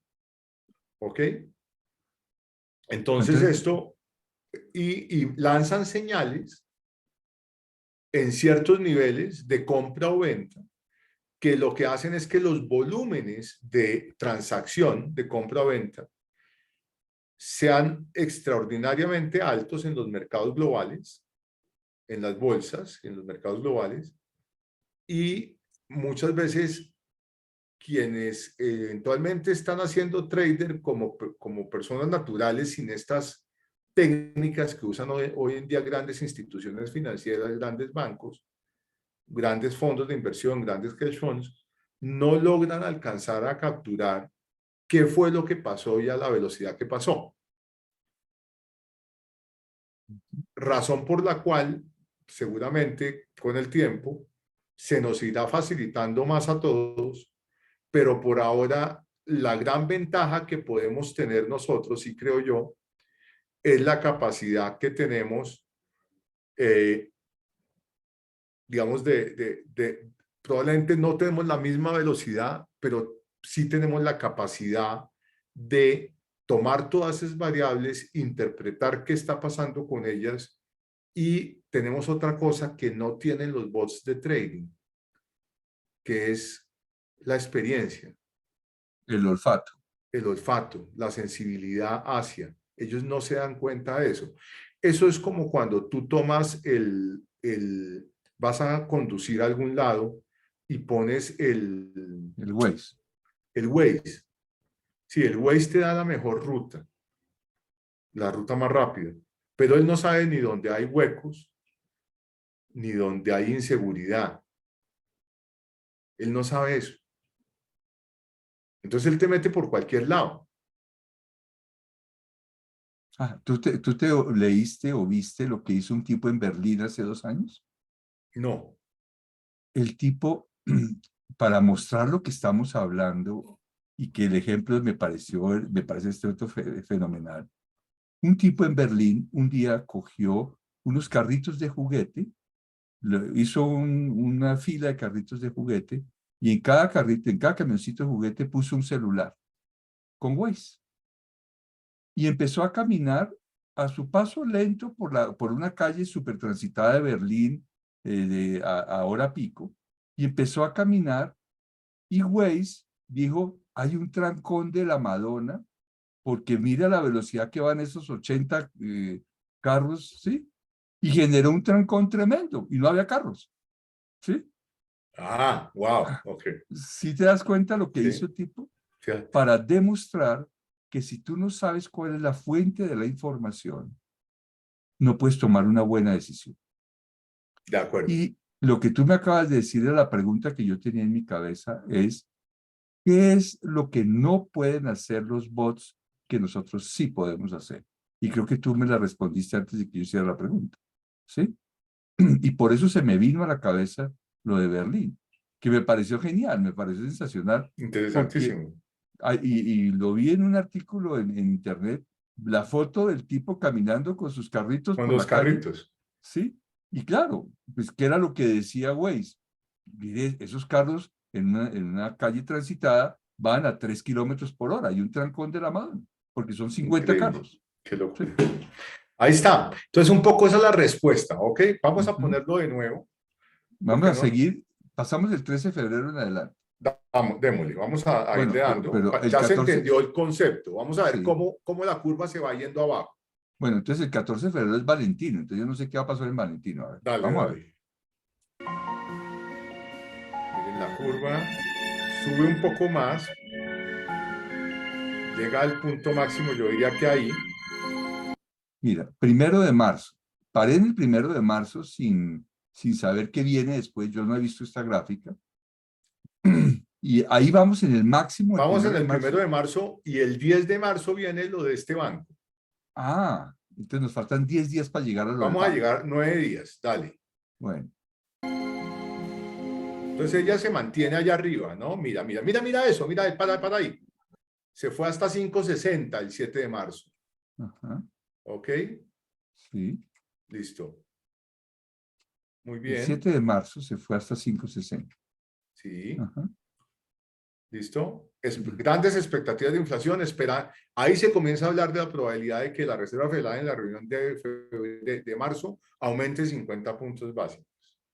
¿Ok? Entonces esto, y lanzan señales en ciertos niveles de compra o venta, que lo que hacen es que los volúmenes de transacción, de compra o venta, sean extraordinariamente altos en los mercados globales, en las bolsas, en los mercados globales, y muchas veces quienes eventualmente están haciendo trader como personas naturales sin estas técnicas que usan hoy en día grandes instituciones financieras, grandes bancos, grandes fondos de inversión, grandes hedge funds, no logran alcanzar a capturar qué fue lo que pasó y a la velocidad que pasó. Razón por la cual seguramente con el tiempo se nos irá facilitando más a todos, pero por ahora la gran ventaja que podemos tener nosotros, y creo yo, es la capacidad que tenemos, digamos, probablemente no tenemos la misma velocidad, pero sí tenemos la capacidad de tomar todas esas variables, interpretar qué está pasando con ellas, y tenemos otra cosa que no tienen los bots de trading, que es la experiencia. El olfato. El olfato, la sensibilidad hacia. Ellos no se dan cuenta de eso. Eso es como cuando tú tomas vas a conducir a algún lado y pones El Waze. el Waze. Sí, el Waze te da la mejor ruta, la ruta más rápida, pero él no sabe ni dónde hay huecos, ni dónde hay inseguridad. Él no sabe eso. Entonces él te mete por cualquier lado. Ah, ¿tú te leíste o viste lo que hizo un tipo en Berlín hace 2 años? No. El tipo, para mostrar lo que estamos hablando y que el ejemplo me parece fenomenal. Un tipo en Berlín un día cogió unos carritos de juguete, hizo una fila de carritos de juguete y en cada carrito, en cada camioncito de juguete puso un celular con Waze. Y empezó a caminar a su paso lento por una calle súper transitada de Berlín a hora pico, y empezó a caminar, y Waze dijo, hay un trancón de la Madonna, porque mira la velocidad que van esos 80 carros, ¿sí? Y generó un trancón tremendo, y no había carros, ¿sí? Ah, wow, ok. ¿Sí te das cuenta lo que Sí. hizo el tipo? Fíjate. Para demostrar que si tú no sabes cuál es la fuente de la información, no puedes tomar una buena decisión. De acuerdo. Y lo que tú me acabas de decir de la pregunta que yo tenía en mi cabeza es, ¿qué es lo que no pueden hacer los bots que nosotros sí podemos hacer? Y creo que tú me la respondiste antes de que yo hiciera la pregunta, ¿sí? Y por eso se me vino a la cabeza lo de Berlín, que me pareció genial, me pareció sensacional, porque Interesantísimo. y lo vi en un artículo en internet, la foto del tipo caminando con sus carritos Con por los la calle, carritos. ¿sí? Y claro, pues ¿qué era lo que decía Waze? Mire, esos carros en una calle transitada van a 3 kilómetros por hora, hay un trancón de la mano, porque son 50 Increíble. carros. Qué ¿Sí? locura. Ahí está. Entonces, un poco esa es la respuesta, ¿ok? Vamos a Ujú. ponerlo de nuevo. Vamos a no? seguir. Pasamos el 13 de febrero en adelante. Vamos, démosle, vamos a irle Bueno, dando. pero el Ya se 14, entendió el concepto. Vamos a ver sí. cómo la curva se va yendo abajo. Bueno, entonces el 14 de febrero es Valentino. Entonces yo no sé qué va a pasar en Valentino. A ver, Dale, vamos a ver. dale. Miren la curva. Sube un poco más. Llega al punto máximo, yo diría que ahí. Mira, 1 de marzo. Paré en el 1 de marzo sin saber qué viene después. Yo no he visto esta gráfica. Y ahí vamos en el máximo. Vamos en de el marzo. 1 de marzo y el 10 de marzo viene lo de este banco. Ah, entonces nos faltan 10 días para llegar a lo del Vamos a banco. llegar 9 días, dale. Bueno, Entonces ella se mantiene allá arriba, ¿no? Mira eso, mira, para ahí. Se fue hasta 5.60 el 7 de marzo. ajá, ¿Ok? sí. Listo. Muy El bien. 7 de marzo se fue hasta 5.60. Sí. Ajá. ¿Listo? Grandes expectativas de inflación. Ahí se comienza a hablar de la probabilidad de que la Reserva Federal en la reunión de marzo aumente 50 puntos básicos.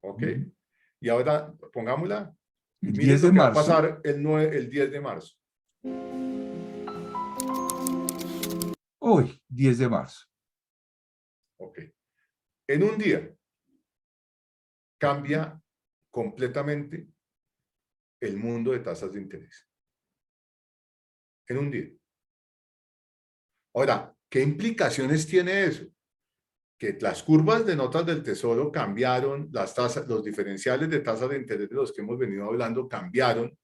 ¿Ok? Ujú. Y ahora pongámosla. Y El miren 10 de lo que va a marzo, pasar el 10 de marzo. hoy, 10 de marzo. ¿Ok? En un día cambia completamente el mundo de tasas de interés. En un día. Ahora, ¿qué implicaciones tiene eso? Que las curvas de notas del tesoro cambiaron, las tasas, los diferenciales de tasas de interés de los que hemos venido hablando cambiaron,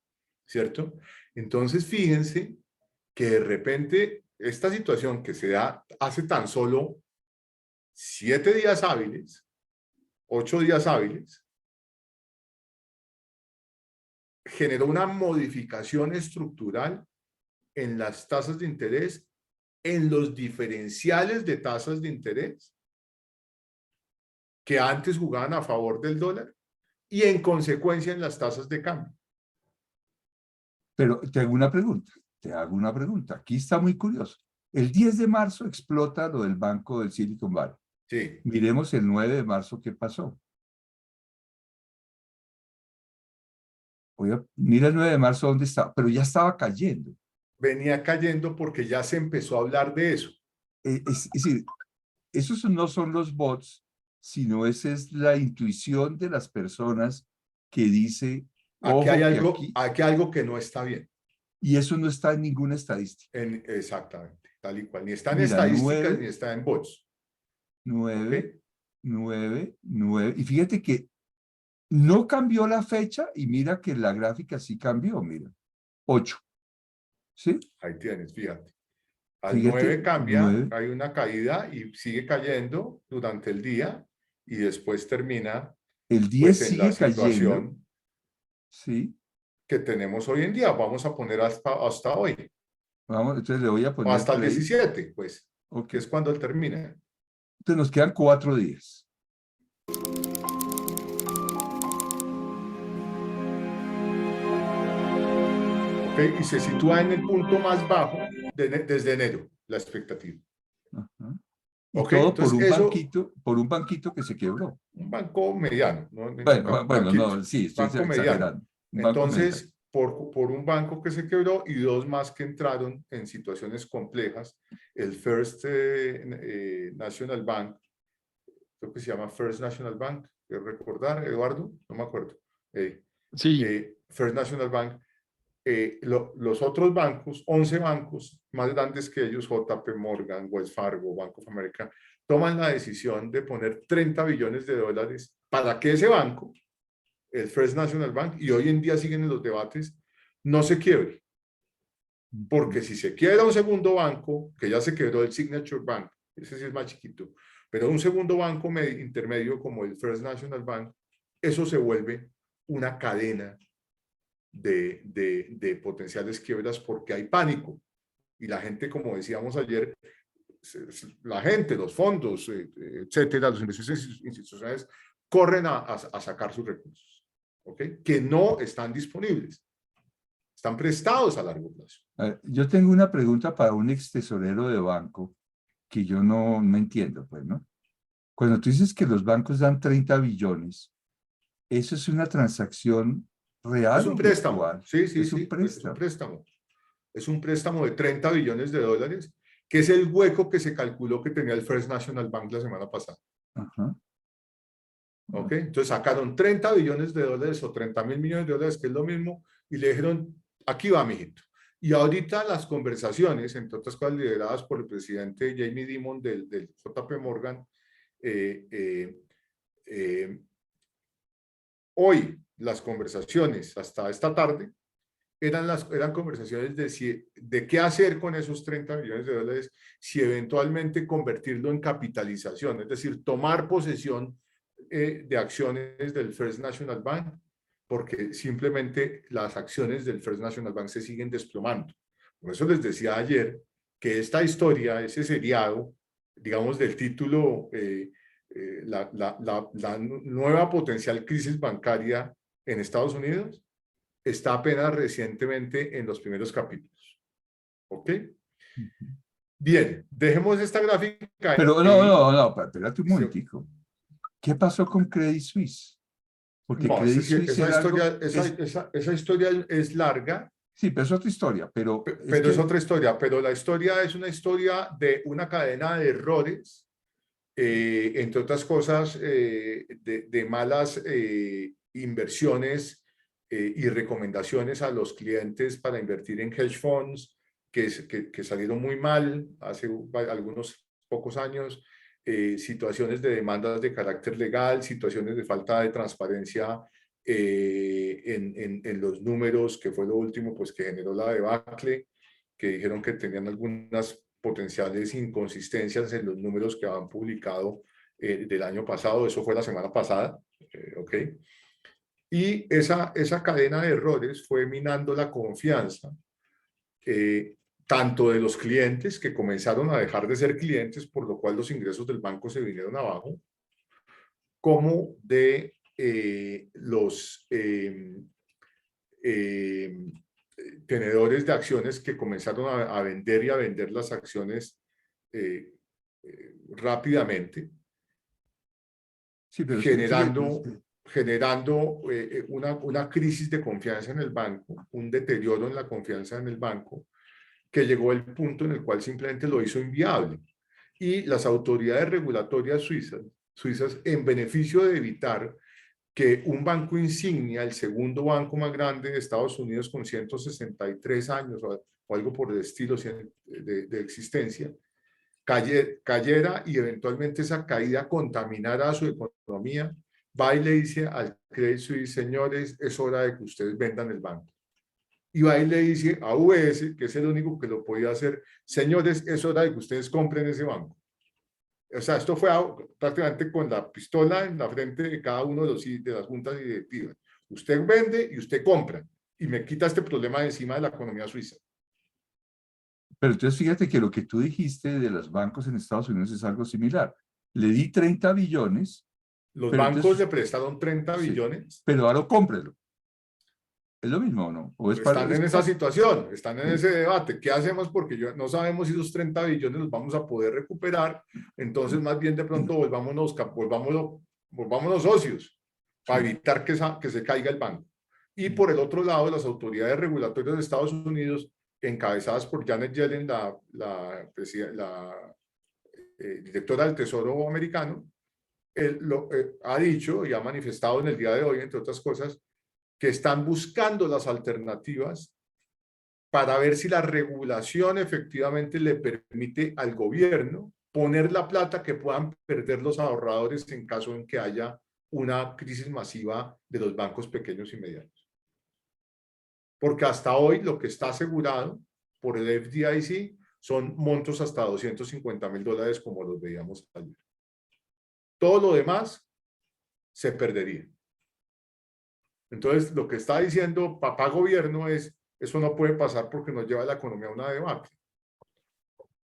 ¿cierto? Entonces, fíjense que de repente esta situación que se da hace tan solo 7 días hábiles, 8 días hábiles, generó una modificación estructural en las tasas de interés, en los diferenciales de tasas de interés que antes jugaban a favor del dólar y en consecuencia en las tasas de cambio. Pero te hago una pregunta. Aquí está muy curioso. El 10 de marzo explota lo del banco del Silicon Valley. Sí. Miremos el 9 de marzo qué pasó. Mira el 9 de marzo dónde está, pero ya estaba cayendo. Venía cayendo porque ya se empezó a hablar de eso. Es decir, esos no son los bots, sino esa es la intuición de las personas que dice, Aquí hay ojo que algo, aquí, aquí hay algo que no está bien. y eso no está en ninguna estadística. Exactamente, tal y cual. Ni está en Mira, estadísticas 9, ni está en bots. 9, ¿Ok? 9, 9. Y fíjate que no cambió la fecha y mira que la gráfica sí cambió, mira. 8. ¿Sí? Ahí tienes, fíjate. Al 9 Fíjate, cambia, 9. hay una caída y sigue cayendo durante el día y después termina El 10 pues en la sigue cayendo, situación ¿sí? que tenemos hoy en día. Vamos a poner hasta hoy, Vamos, entonces le voy a o poner hasta el play. 17, pues, Ok. que es cuando él termina. Entonces nos quedan 4 días. ¿Ok? Y se sitúa en el punto más bajo desde enero, la expectativa. Ajá. Y ¿Ok? todo Entonces eso, por un banquito que se quebró. un banco mediano, no Bueno, banquito, no, sí, estoy banco mediano. exagerando. Un banco mediano. Entonces, por un banco que se quebró y dos más que entraron en situaciones complejas, el First National Bank, creo que se llama First National Bank, ¿quieres recordar, Eduardo? No me acuerdo. Sí, First National Bank, los otros bancos, 11 bancos más grandes que ellos, JP Morgan, Wells Fargo, Bank of America, toman la decisión de poner 30 billones de dólares para que ese banco, el First National Bank, y hoy en día siguen en los debates, no se quiebre. Porque si se quiebra un segundo banco, que ya se quebró el Signature Bank, ese sí es más chiquito, pero un segundo banco intermedio como el First National Bank, eso se vuelve una cadena de potenciales quiebras porque hay pánico. Y la gente, como decíamos ayer, la gente, los fondos, etcétera, los inversores institucionales, corren a sacar sus recursos, ¿ok? Que no están disponibles. Están prestados a largo plazo. A ver, yo tengo una pregunta para un ex tesorero de banco que yo no entiendo, pues, ¿no? Cuando tú dices que los bancos dan 30 billones, ¿eso es una transacción Es real un o préstamo, virtual? sí, sí, Es un sí, es un préstamo. préstamo. Es un préstamo de 30 billones de dólares, que es el hueco que se calculó que tenía el First National Bank la semana pasada. Ajá. ¿Ok? Entonces sacaron 30 billones de dólares o 30.000 millones de dólares, que es lo mismo, y le dijeron, aquí va, mijito. Y ahorita las conversaciones, entre otras cosas lideradas por el presidente Jamie Dimon del JP Morgan, hoy las conversaciones hasta esta tarde eran conversaciones de qué hacer con esos 30 millones de dólares, si eventualmente convertirlo en capitalización, es decir, tomar posesión de acciones del First National Bank, porque simplemente las acciones del First National Bank se siguen desplomando. Por eso les decía ayer que esta historia, ese seriado, digamos, del título, la nueva potencial crisis bancaria en Estados Unidos, está apenas recientemente en los primeros capítulos. ¿Ok? Bien, dejemos esta gráfica. Pero espérate un Sí. momentico. ¿Qué pasó con Credit Suisse? Porque No, Credit Suisse era algo... esa historia es larga, Sí, pero es otra historia, pero es pero es que... otra historia. Pero la historia es una historia de una cadena de errores, entre otras cosas, de malas inversiones y recomendaciones a los clientes para invertir en hedge funds que salieron muy mal hace algunos pocos años, situaciones de demandas de carácter legal, situaciones de falta de transparencia en los números, que fue lo último pues, que generó la debacle, que dijeron que tenían algunas potenciales inconsistencias en los números que han publicado del año pasado. Eso fue la semana pasada, ¿ok? Y esa cadena de errores fue minando la confianza, tanto de los clientes, que comenzaron a dejar de ser clientes, por lo cual los ingresos del banco se vinieron abajo, como de los tenedores de acciones, que comenzaron a vender y a vender las acciones rápidamente, Sí, pero es que generando una crisis de confianza en el banco, un deterioro en la confianza en el banco, que llegó al punto en el cual simplemente lo hizo inviable. Y las autoridades regulatorias suizas, en beneficio de evitar que un banco insignia, el segundo banco más grande de Estados Unidos con 163 años o algo por el estilo de existencia, cayera, y eventualmente esa caída contaminara a su economía, va y le dice al Credit Suisse: señores, es hora de que ustedes vendan el banco. Y va y le dice a UBS, que es el único que lo podía hacer: señores, es hora de que ustedes compren ese banco. O sea, esto fue prácticamente con la pistola en la frente de cada uno de las juntas directivas. Usted vende y usted compra, y me quita este problema de encima de la economía suiza. Pero entonces fíjate que lo que tú dijiste de los bancos en Estados Unidos es algo similar. Le di 30 billones. Los pero bancos entonces, le prestaron 30 sí, billones. pero ahora cómprelo. ¿Es lo mismo o no? ¿O es Están en esa situación, están en sí. ese debate. ¿Qué hacemos? Porque no sabemos si esos 30 billones los vamos a poder recuperar. Entonces, más bien de pronto volvámonos socios para Sí. evitar que se caiga el banco. Y por el otro lado, las autoridades regulatorias de Estados Unidos, encabezadas por Janet Yellen, la directora del Tesoro americano, ha dicho y ha manifestado en el día de hoy, entre otras cosas, que están buscando las alternativas para ver si la regulación efectivamente le permite al gobierno poner la plata que puedan perder los ahorradores en caso en que haya una crisis masiva de los bancos pequeños y medianos. Porque hasta hoy lo que está asegurado por el FDIC son montos hasta $250.000, como los veíamos ayer. Todo lo demás se perdería. Entonces, lo que está diciendo papá gobierno es: eso no puede pasar porque nos lleva la economía a una debacle.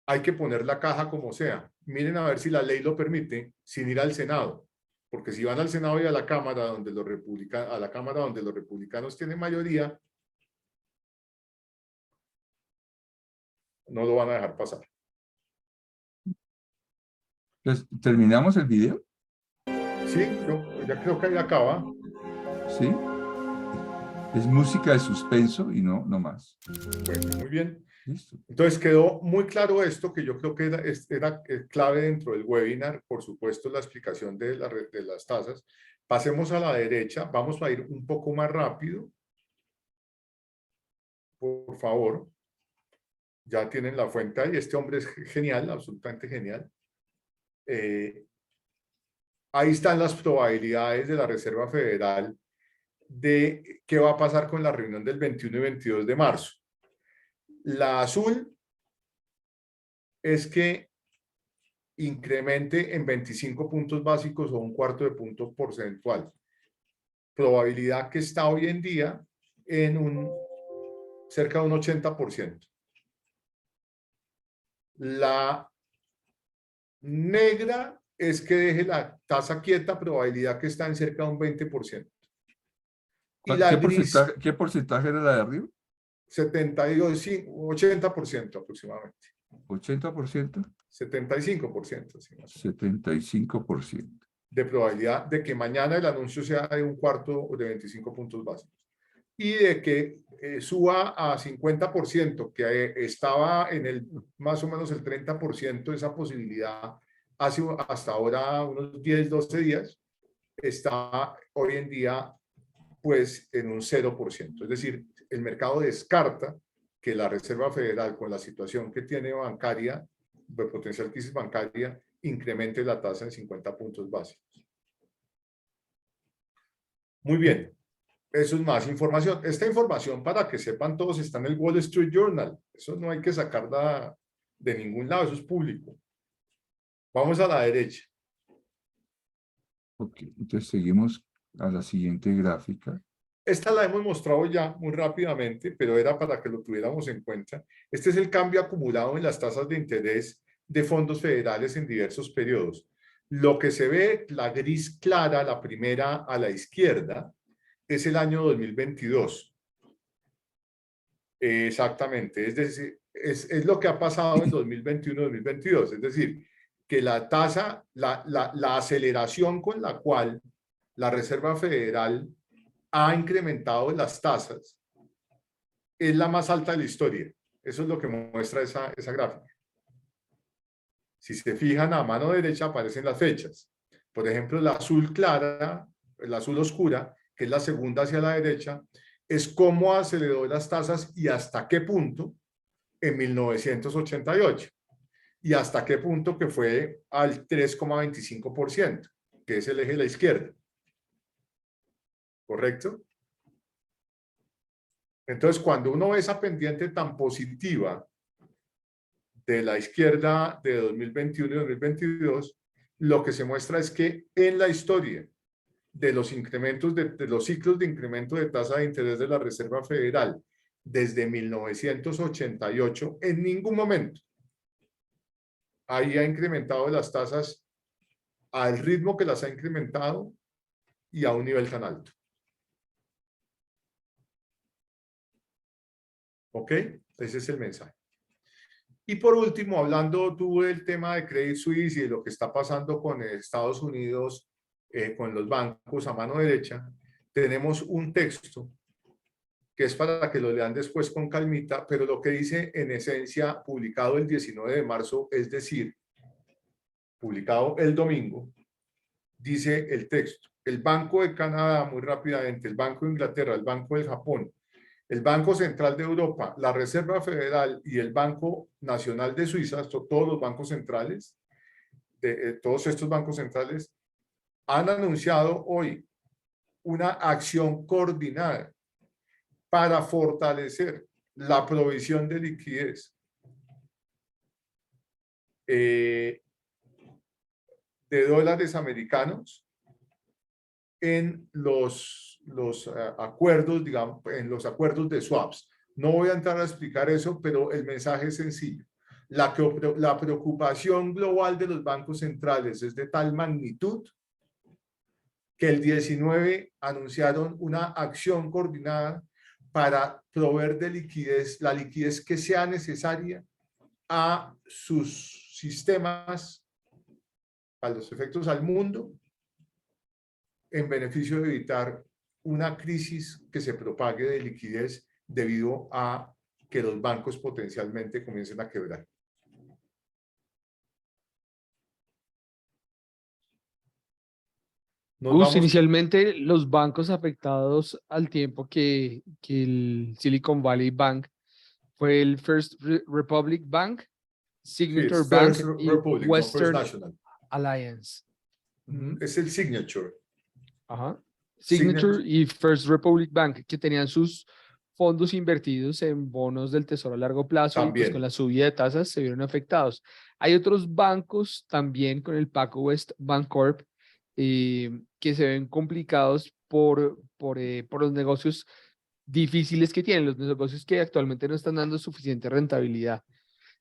Hay que poner la caja como sea. Miren a ver si la ley lo permite sin ir al Senado. Porque si van al Senado y a la Cámara donde los republicanos tienen mayoría, no lo van a dejar pasar. Entonces, ¿terminamos el video? Sí, yo ya creo que ahí acaba. ¿Sí? Es música de suspenso y no más. Bueno, muy bien. Listo. Entonces quedó muy claro esto, que yo creo que era clave dentro del webinar, por supuesto, la explicación de las tasas. Pasemos a la derecha, vamos a ir un poco más rápido. Por favor. Ya tienen la fuente ahí. Este hombre es genial, absolutamente genial. Ahí están las probabilidades de la Reserva Federal de qué va a pasar con la reunión del 21 y 22 de marzo. La azul es que incremente en 25 puntos básicos o un cuarto de punto porcentual. Probabilidad que está hoy en día en cerca de un 80%. La negra es que deje la tasa quieta, probabilidad que está en cerca de un 20%. Y la gris, ¿Qué porcentaje era la de arriba? 80% aproximadamente. 80%. 75%. Sí, 75%. de probabilidad de que mañana el anuncio sea de un cuarto de 25 puntos básicos. Y de que suba a 50%, que estaba en el más o menos el 30%, esa posibilidad hasta ahora unos 10, 12 días, está hoy en día pues en un 0%. Es decir, el mercado descarta que la Reserva Federal, con la situación que tiene bancaria, de potencial crisis bancaria, incremente la tasa en 50 puntos básicos. Muy bien. Eso es más información. Esta información, para que sepan todos, está en el Wall Street Journal. Eso no hay que sacarla de ningún lado, eso es público. Vamos a la derecha. Ok, entonces seguimos a la siguiente gráfica. Esta la hemos mostrado ya muy rápidamente, pero era para que lo tuviéramos en cuenta. Este es el cambio acumulado en las tasas de interés de fondos federales en diversos periodos. Lo que se ve, la gris clara, la primera a la izquierda, es el año 2022. Exactamente, es decir, es lo que ha pasado en 2021-2022, es decir, que la tasa, la aceleración con la cual la Reserva Federal ha incrementado las tasas es la más alta de la historia. Eso es lo que muestra esa gráfica. Si se fijan a mano derecha aparecen las fechas. Por ejemplo, la azul clara, la azul oscura, que es la segunda hacia la derecha, es cómo aceleró las tasas y hasta qué punto en 1988. Y hasta qué punto que fue al 3,25%, que es el eje de la izquierda. ¿Correcto? Entonces, cuando uno ve esa pendiente tan positiva de la izquierda de 2021 y 2022, lo que se muestra es que en la historia de los incrementos, de los ciclos de incremento de tasa de interés de la Reserva Federal desde 1988, en ningún momento ahí ha incrementado las tasas al ritmo que las ha incrementado y a un nivel tan alto. ¿Ok? Ese es el mensaje. Y por último, hablando tú del tema de Credit Suisse y de lo que está pasando con Estados Unidos, con los bancos a mano derecha, tenemos un texto que es para que lo lean después con calmita, pero lo que dice en esencia, publicado el 19 de marzo, es decir, publicado el domingo, dice el texto: el Banco de Canadá, muy rápidamente, el Banco de Inglaterra, el Banco del Japón, el Banco Central de Europa, la Reserva Federal y el Banco Nacional de Suiza, todos los bancos centrales, todos estos bancos centrales, han anunciado hoy una acción coordinada para fortalecer la provisión de liquidez de dólares americanos en los acuerdos, digamos, en los acuerdos de swaps. No voy a entrar a explicar eso, pero el mensaje es sencillo. La preocupación global de los bancos centrales es de tal magnitud que el 19 anunciaron una acción coordinada para proveer de liquidez, la liquidez que sea necesaria a sus sistemas a los efectos al mundo, en beneficio de evitar una crisis que se propague de liquidez debido a que los bancos potencialmente comiencen a quebrar. Nos Gus, vamos, inicialmente los bancos afectados al tiempo que el Silicon Valley Bank fue el First Republic Bank, sí, Signature es Bank First y Republic, no First Western National. Alliance. Es el Signature. Ajá. Signature. Signature y First Republic Bank, que tenían sus fondos invertidos en bonos del tesoro a largo plazo y pues con También. la subida de tasas se vieron afectados. Hay otros bancos también con el PacWest Bancorp que se ven complicados por los negocios difíciles que tienen, los negocios que actualmente no están dando suficiente rentabilidad.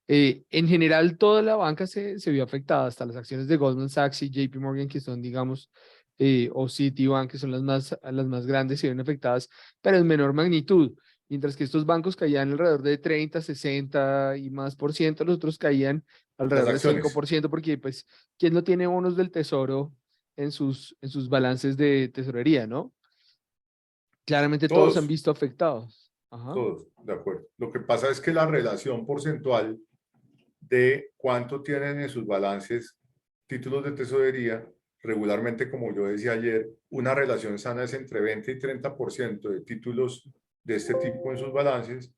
En general, toda la banca se vio afectada, hasta las acciones de Goldman Sachs y JP Morgan, que son, digamos, o Citibank, que son las más grandes, se vieron afectadas, pero en menor magnitud. Mientras que estos bancos caían alrededor de 30, 60 y más por ciento, los otros caían alrededor de acciones. 5%, porque, pues, ¿quién no tiene bonos del tesoro en sus balances de tesorería, no? Claramente todos se han Todos, visto afectados. Ajá. todos, de acuerdo. Lo que pasa es que la relación porcentual de cuánto tienen en sus balances títulos de tesorería, regularmente, como yo decía ayer, una relación sana es entre 20 y 30% de títulos de este tipo en sus balances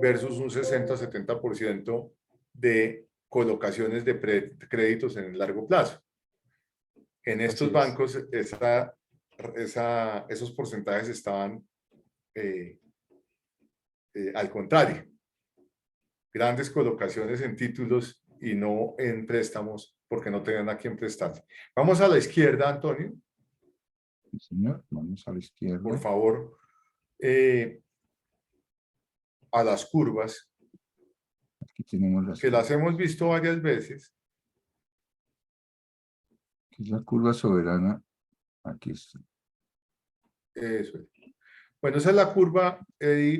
versus un 60-70% de colocaciones de créditos en el largo plazo. En estos Así es. bancos, esos porcentajes estaban al contrario. Grandes colocaciones en títulos y no en préstamos porque no tenían a quién prestar. Vamos a la izquierda, Antonio, Sí, señor. Vamos a la izquierda. por favor, a las curvas, Aquí tenemos las que las curvas. hemos visto varias veces. Aquí es la curva soberana. Aquí está. Eso es. Bueno, esa es la curva,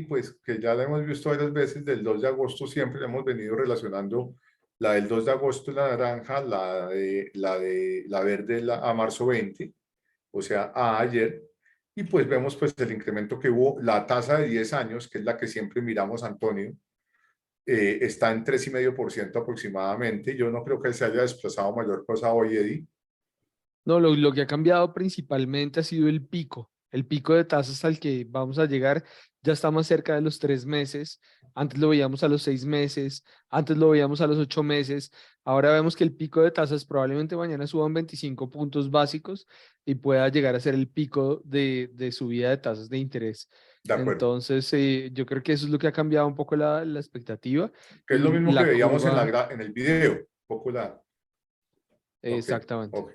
pues que ya la hemos visto varias veces, del 2 de agosto siempre hemos venido relacionando la del 2 de agosto, la naranja, la verde a marzo 20, o sea, a ayer, y pues vemos pues el incremento que hubo, la tasa de 10 años, que es la que siempre miramos, Antonio, está en 3,5% aproximadamente. Yo no creo que se haya desplazado mayor cosa hoy, Eddie. No, lo que ha cambiado principalmente ha sido el pico. El pico de tasas al que vamos a llegar ya está más cerca de los 3 meses. Antes lo veíamos a los 6 meses, antes lo veíamos a los 8 meses. Ahora vemos que el pico de tasas probablemente mañana suban 25 puntos básicos y pueda llegar a ser el pico de subida de tasas de interés. De acuerdo. Entonces, yo creo que eso es lo que ha cambiado un poco la expectativa. Que es lo mismo que La veíamos curva, en el video. Un poco exactamente. ok.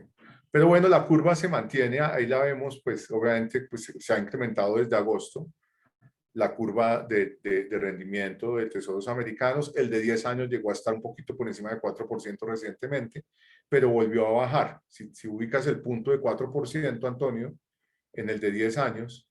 Pero bueno, la curva se mantiene, ahí la vemos, pues obviamente pues, se ha incrementado desde agosto la curva de rendimiento de tesoros americanos. El de 10 años llegó a estar un poquito por encima de 4% recientemente, pero volvió a bajar. Si ubicas el punto de 4%, Antonio, en el de 10 años,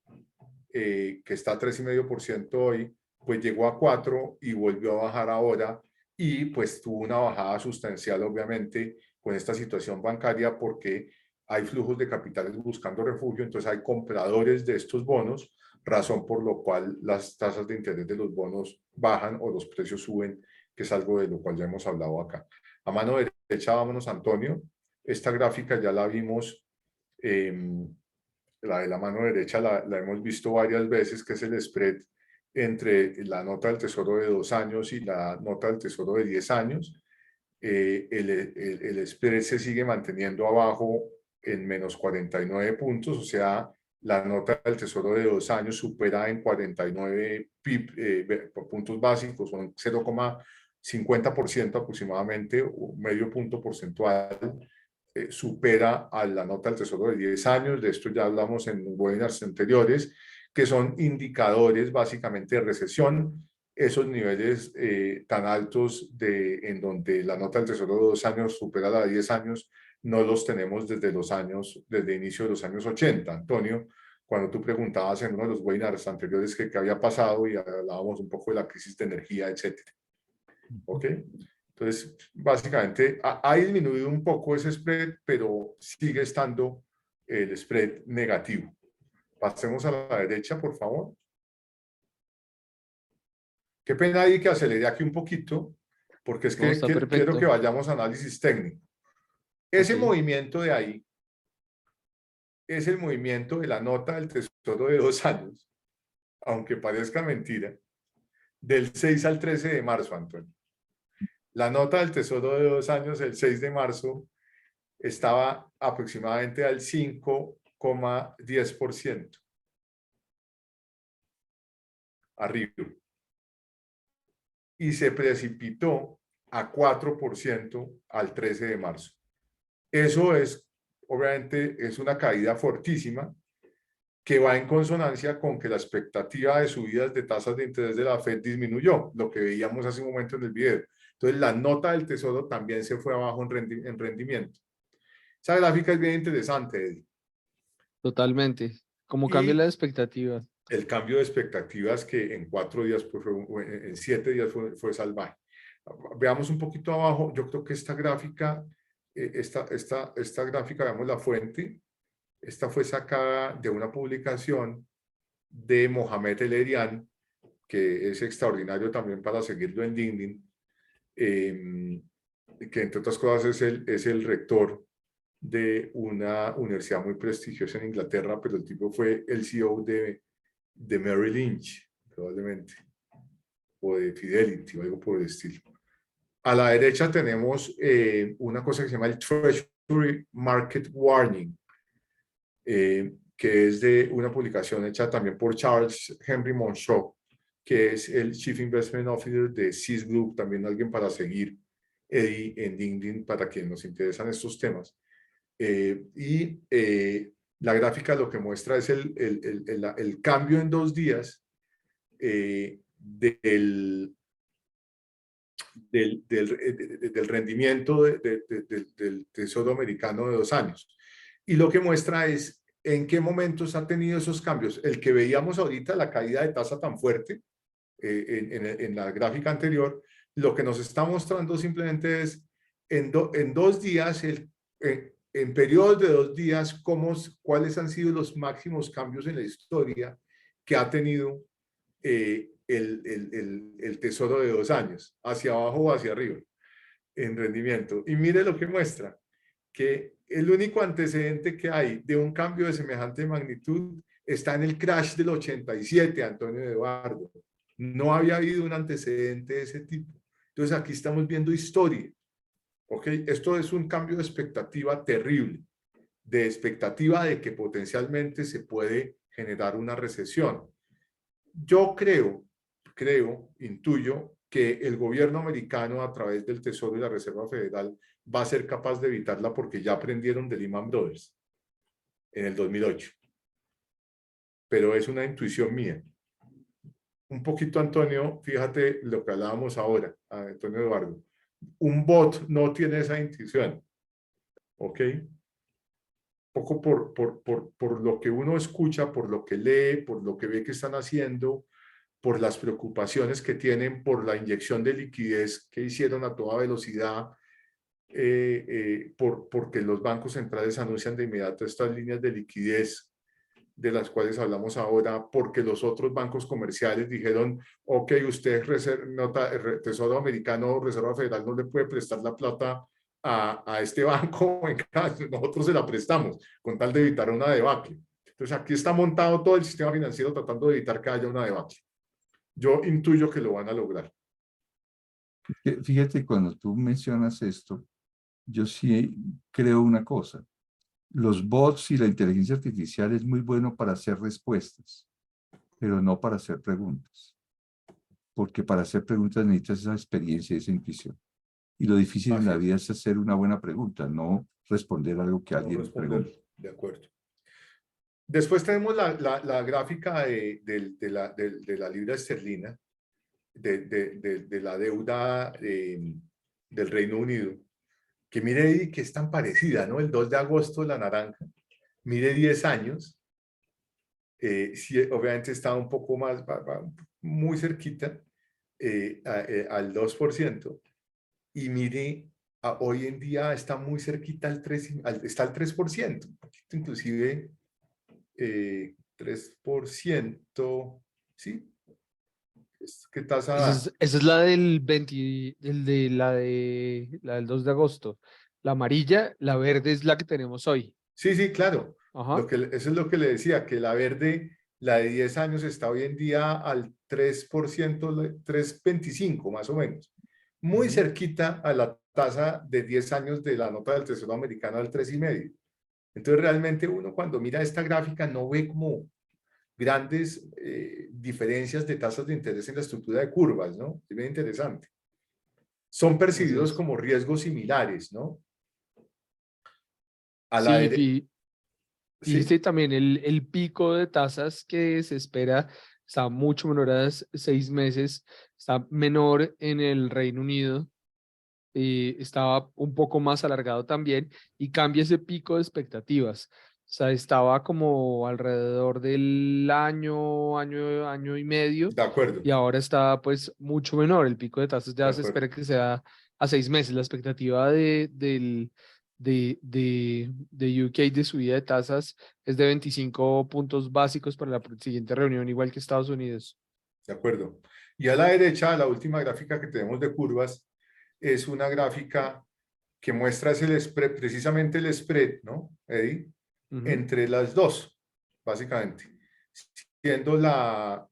que está a 3,5% hoy, pues llegó a 4 y volvió a bajar ahora y pues tuvo una bajada sustancial, obviamente, con esta situación bancaria porque hay flujos de capitales buscando refugio, entonces hay compradores de estos bonos, razón por lo cual las tasas de interés de los bonos bajan o los precios suben, que es algo de lo cual ya hemos hablado acá. A mano derecha, vámonos, Antonio. Esta gráfica ya la vimos, la de la mano derecha la hemos visto varias veces, que es el spread entre la nota del tesoro de 2 años y la nota del tesoro de 10 años. El spread se sigue manteniendo abajo en menos 49 puntos, o sea, la nota del tesoro de 2 años supera en 49 puntos básicos, son 0,50% aproximadamente, o medio punto porcentual, supera a la nota del tesoro de 10 años. De esto ya hablamos en webinars anteriores, que son indicadores básicamente de recesión. Esos niveles tan altos en donde la nota del tesoro de 2 años supera la de 10 años, no los tenemos desde el inicio de los años 80. Antonio, cuando tú preguntabas en uno de los webinars anteriores que qué había pasado y hablábamos un poco de la crisis de energía, etcétera. ¿Ok? Entonces, básicamente, ha disminuido un poco ese spread, pero sigue estando el spread negativo. Pasemos a la derecha, por favor. Qué pena ahí que acelere aquí un poquito, porque es No, que está quiero que perfecto. vayamos a análisis técnico. Ese Ok. movimiento de ahí es el movimiento de la nota del Tesoro de 2 años, aunque parezca mentira, del 6 al 13 de marzo, Antonio. La nota del Tesoro de 2 años, el 6 de marzo, estaba aproximadamente al 5,10% arriba y se precipitó a 4% al 13 de marzo. Eso es, obviamente, es una caída fortísima que va en consonancia con que la expectativa de subidas de tasas de interés de la Fed disminuyó, lo que veíamos hace un momento en el video. Entonces, la nota del Tesoro también se fue abajo en rendimiento. Esa gráfica es bien interesante, Eddie. Totalmente. Como cambia Y la expectativa. el cambio de expectativas que en 4 días, pues en 7 días fue salvaje. Veamos un poquito abajo, yo creo que esta gráfica, esta gráfica, veamos la fuente, esta fue sacada de una publicación de Mohamed El Erian, que es extraordinario también para seguirlo en LinkedIn, que entre otras cosas es el rector de una universidad muy prestigiosa en Inglaterra, pero el tipo fue el CEO de Merrill Lynch, probablemente, o de Fidelity, o algo por el estilo. A la derecha tenemos una cosa que se llama el Treasury Market Warning, que es de una publicación hecha también por Charles Henry Monceau, que es el Chief Investment Officer de CIS Group, también alguien para seguir en LinkedIn para quienes nos interesan estos temas. La gráfica lo que muestra es el cambio en 2 días del rendimiento del Tesoro americano de 2 años. Y lo que muestra es en qué momentos ha tenido esos cambios. El que veíamos ahorita, la caída de tasa tan fuerte en la gráfica anterior, lo que nos está mostrando simplemente es en 2 días, en periodos de 2 días, cuáles han sido los máximos cambios en la historia que ha tenido el Tesoro de 2 años, hacia abajo o hacia arriba, en rendimiento. Y mire lo que muestra, que el único antecedente que hay de un cambio de semejante magnitud está en el crash del 87, Antonio Eduardo. No había habido un antecedente de ese tipo. Entonces aquí estamos viendo historia. ¿Ok? Esto es un cambio de expectativa terrible, de expectativa de que potencialmente se puede generar una recesión. Yo intuyo que el gobierno americano a través del Tesoro y la Reserva Federal va a ser capaz de evitarla porque ya aprendieron de Lehman Brothers en el 2008. Pero es una intuición mía. Un poquito, Antonio, fíjate lo que hablábamos ahora, Antonio Eduardo. Un bot no tiene esa intuición. ¿Ok? Poco por lo que uno escucha, por lo que lee, por lo que ve que están haciendo, por las preocupaciones que tienen por la inyección de liquidez que hicieron a toda velocidad, porque los bancos centrales anuncian de inmediato estas líneas de liquidez de las cuales hablamos ahora, porque los otros bancos comerciales dijeron, ok, usted Tesoro Americano o Reserva Federal no le puede prestar la plata a este banco, nosotros se la prestamos, con tal de evitar una debacle. Entonces aquí está montado todo el sistema financiero tratando de evitar que haya una debacle. Yo intuyo que lo van a lograr. Fíjate, cuando tú mencionas esto, yo sí creo una cosa. Los bots y la inteligencia artificial es muy bueno para hacer respuestas, pero no para hacer preguntas. Porque para hacer preguntas necesitas esa experiencia y esa intuición. Y lo difícil en Así la es. vida es hacer una buena pregunta, no responder algo que No alguien responder, pregunta. de acuerdo. Después tenemos la gráfica de la libra esterlina, de la deuda del Reino Unido, que mire que es tan parecida, ¿no? El 2 de agosto la naranja, mire 10 años, sí, obviamente está un poco más, muy cerquita al 2%, y mire, hoy en día está muy cerquita al 3, está al 3%, un poquito inclusive 3%, ¿sí? ¿Qué tasa da? Esa es la del 20, la del 2 de agosto. La amarilla, la verde es la que tenemos hoy. Sí, sí, claro. Ajá. Eso es lo que le decía, que la verde, la de 10 años está hoy en día al 3%, 3,25 más o menos. Muy Ujú. cerquita a la tasa de 10 años de la nota del Tesoro americano al 3,5. Entonces realmente uno cuando mira esta gráfica no ve como grandes diferencias de tasas de interés en la estructura de curvas, ¿no? Es bien interesante. Son Así percibidos es. como riesgos similares, ¿no? A la Sí, derecha, fíjese ¿sí? también el pico de tasas que se espera está mucho menor a 6 meses, está menor en el Reino Unido, estaba un poco más alargado también y cambia ese pico de expectativas. O sea, estaba como alrededor del año y medio De acuerdo, y ahora está pues mucho menor. El pico de tasas de ya se acuerdo. espera que sea a 6 meses. La expectativa de UK de subida de tasas es de 25 puntos básicos para la siguiente reunión, igual que Estados Unidos. De acuerdo. Y a la derecha, la última gráfica que tenemos de curvas es una gráfica que muestra es el spread, precisamente el spread, ¿no, Eddie? Ujú. Entre las dos, básicamente. Siendo la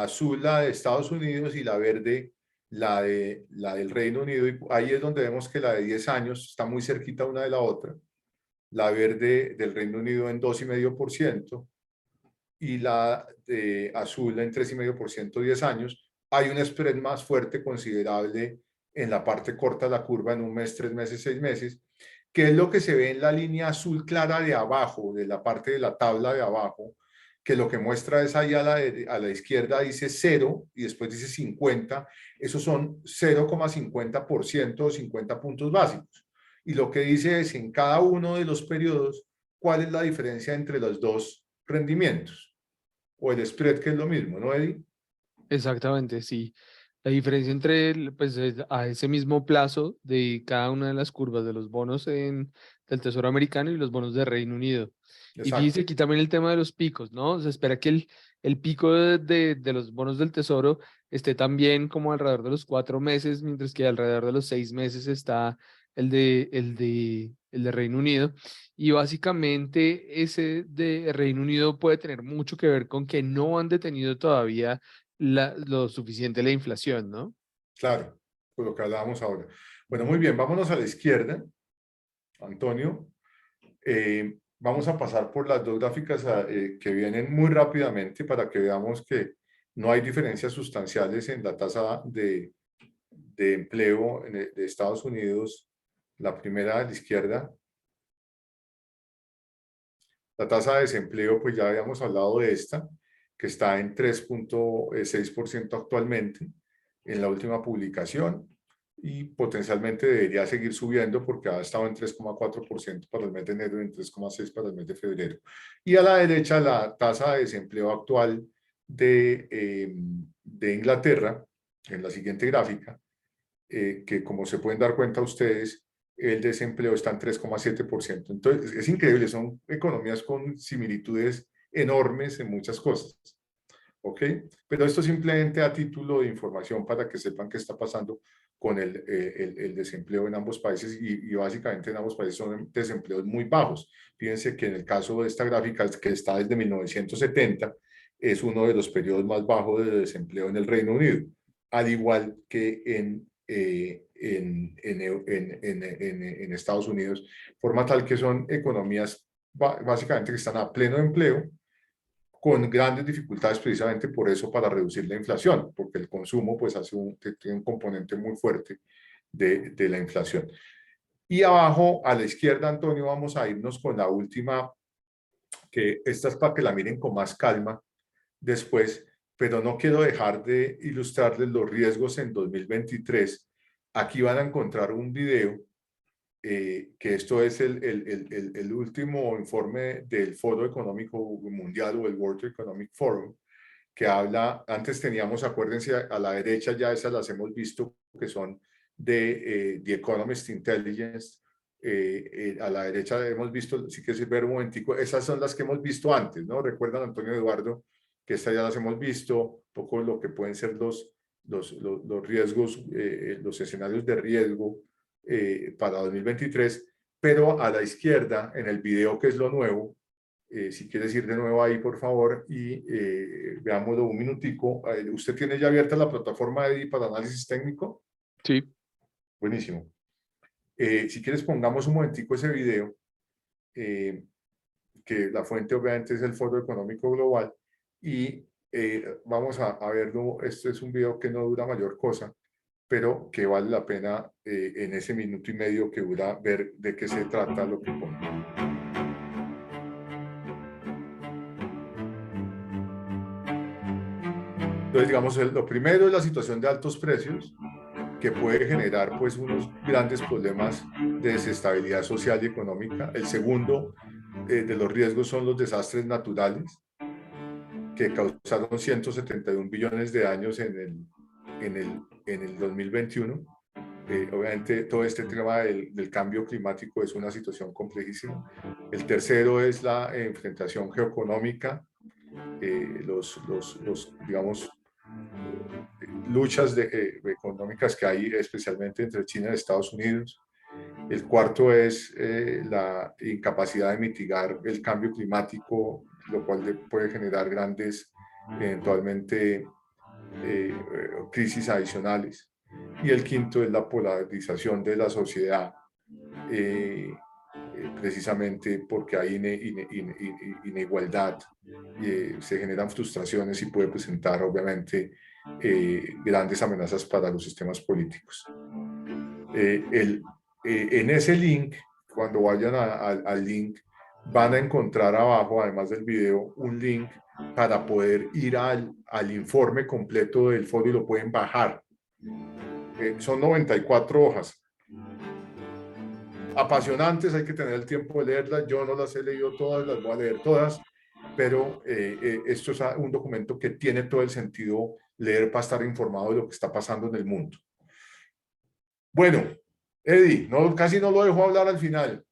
azul la de Estados Unidos y la verde la del Reino Unido. Y ahí es donde vemos que la de 10 años está muy cerquita una de la otra. La verde del Reino Unido en 2,5% y la de azul en 3,5% 10 años, hay un spread más fuerte considerable en la parte corta de la curva en un mes, 3 meses, 6 meses, que es lo que se ve en la línea azul clara de abajo, de la parte de la tabla de abajo, que lo que muestra es ahí a la izquierda dice 0 y después dice 50, esos son 0,50% o 50 puntos básicos. Y lo que dice es en cada uno de los periodos cuál es la diferencia entre los dos rendimientos o el spread, que es lo mismo, ¿no, Eddie? Exactamente, sí. La diferencia entre, pues, a ese mismo plazo de cada una de las curvas de los bonos del Tesoro americano y los bonos de Reino Unido. Y fíjese Exacto. aquí también el tema de los picos, ¿no? Se espera que el pico de los bonos del Tesoro esté también como alrededor de los 4 meses, mientras que alrededor de los 6 meses está el de Reino Unido. Y básicamente ese de Reino Unido puede tener mucho que ver con que no han detenido todavía lo suficiente la inflación, ¿no? Claro, por lo que hablábamos ahora. Bueno, muy bien, vámonos a la izquierda, Antonio. Vamos a pasar por las dos gráficas que vienen muy rápidamente para que veamos que no hay diferencias sustanciales en la tasa de empleo de Estados Unidos. La primera a la izquierda, la tasa de desempleo, pues ya habíamos hablado de esta, que está en 3,6% actualmente en la última publicación y potencialmente debería seguir subiendo porque ha estado en 3,4% para el mes de enero y en 3,6% para el mes de febrero. Y a la derecha la tasa de desempleo actual de Inglaterra, en la siguiente gráfica, que como se pueden dar cuenta ustedes, el desempleo está en 3,7%. Entonces, es increíble, son economías con similitudes enormes en muchas cosas. ¿Ok? Pero esto simplemente a título de información para que sepan qué está pasando con el desempleo en ambos países y básicamente en ambos países son desempleos muy bajos. Fíjense que en el caso de esta gráfica que está desde 1970 es uno de los periodos más bajos de desempleo en el Reino Unido, al igual que en Estados Unidos, forma tal que son economías básicamente que están a pleno empleo con grandes dificultades precisamente por eso para reducir la inflación, porque el consumo pues tiene un componente muy fuerte de la inflación. Y abajo a la izquierda, Antonio, vamos a irnos con la última, que esta es para que la miren con más calma después, pero no quiero dejar de ilustrarles los riesgos en 2023. Aquí van a encontrar un video que esto es el último informe del Foro Económico Mundial o el World Economic Forum, que habla, antes teníamos, acuérdense, a la derecha ya esas las hemos visto, que son de The Economist Intelligence. A la derecha hemos visto, si quieres ver un momentico, esas son las que hemos visto antes, ¿no? Recuerdan, Antonio, Eduardo, que estas ya las hemos visto, un poco lo que pueden ser los riesgos, los escenarios de riesgo para 2023, pero a la izquierda, en el video que es lo nuevo, si quieres ir de nuevo ahí, por favor, y veámoslo un minutico. ¿Usted tiene ya abierta la plataforma de para análisis técnico? Sí. Buenísimo. Si quieres, pongamos un momentico ese video, que la fuente obviamente es el Foro Económico Global, y vamos a verlo. Este es un video que no dura mayor cosa, pero que vale la pena en ese minuto y medio que dura ver de qué se trata lo que pone. Entonces, digamos, lo primero es la situación de altos precios, que puede generar pues unos grandes problemas de desestabilidad social y económica. El segundo de los riesgos son los desastres naturales, que causaron 171 billones de daños en el 2021. Obviamente todo este tema del cambio climático es una situación complejísima. El tercero es la enfrentación geoeconómica, digamos, luchas económicas que hay especialmente entre China y Estados Unidos. El cuarto es la incapacidad de mitigar el cambio climático, lo cual puede generar grandes, eventualmente, crisis adicionales. Y el quinto es la polarización de la sociedad, precisamente porque hay inigualdad, se generan frustraciones y puede presentar, obviamente, grandes amenazas para los sistemas políticos. En ese link, cuando vayan al link, van a encontrar abajo, además del video, un link para poder ir al informe completo del foro y lo pueden bajar. Son 94 hojas. Apasionantes, hay que tener el tiempo de leerlas. Yo no las he leído todas, las voy a leer todas, pero esto es un documento que tiene todo el sentido leer para estar informado de lo que está pasando en el mundo. Bueno, Eddie, casi no lo dejo hablar al final.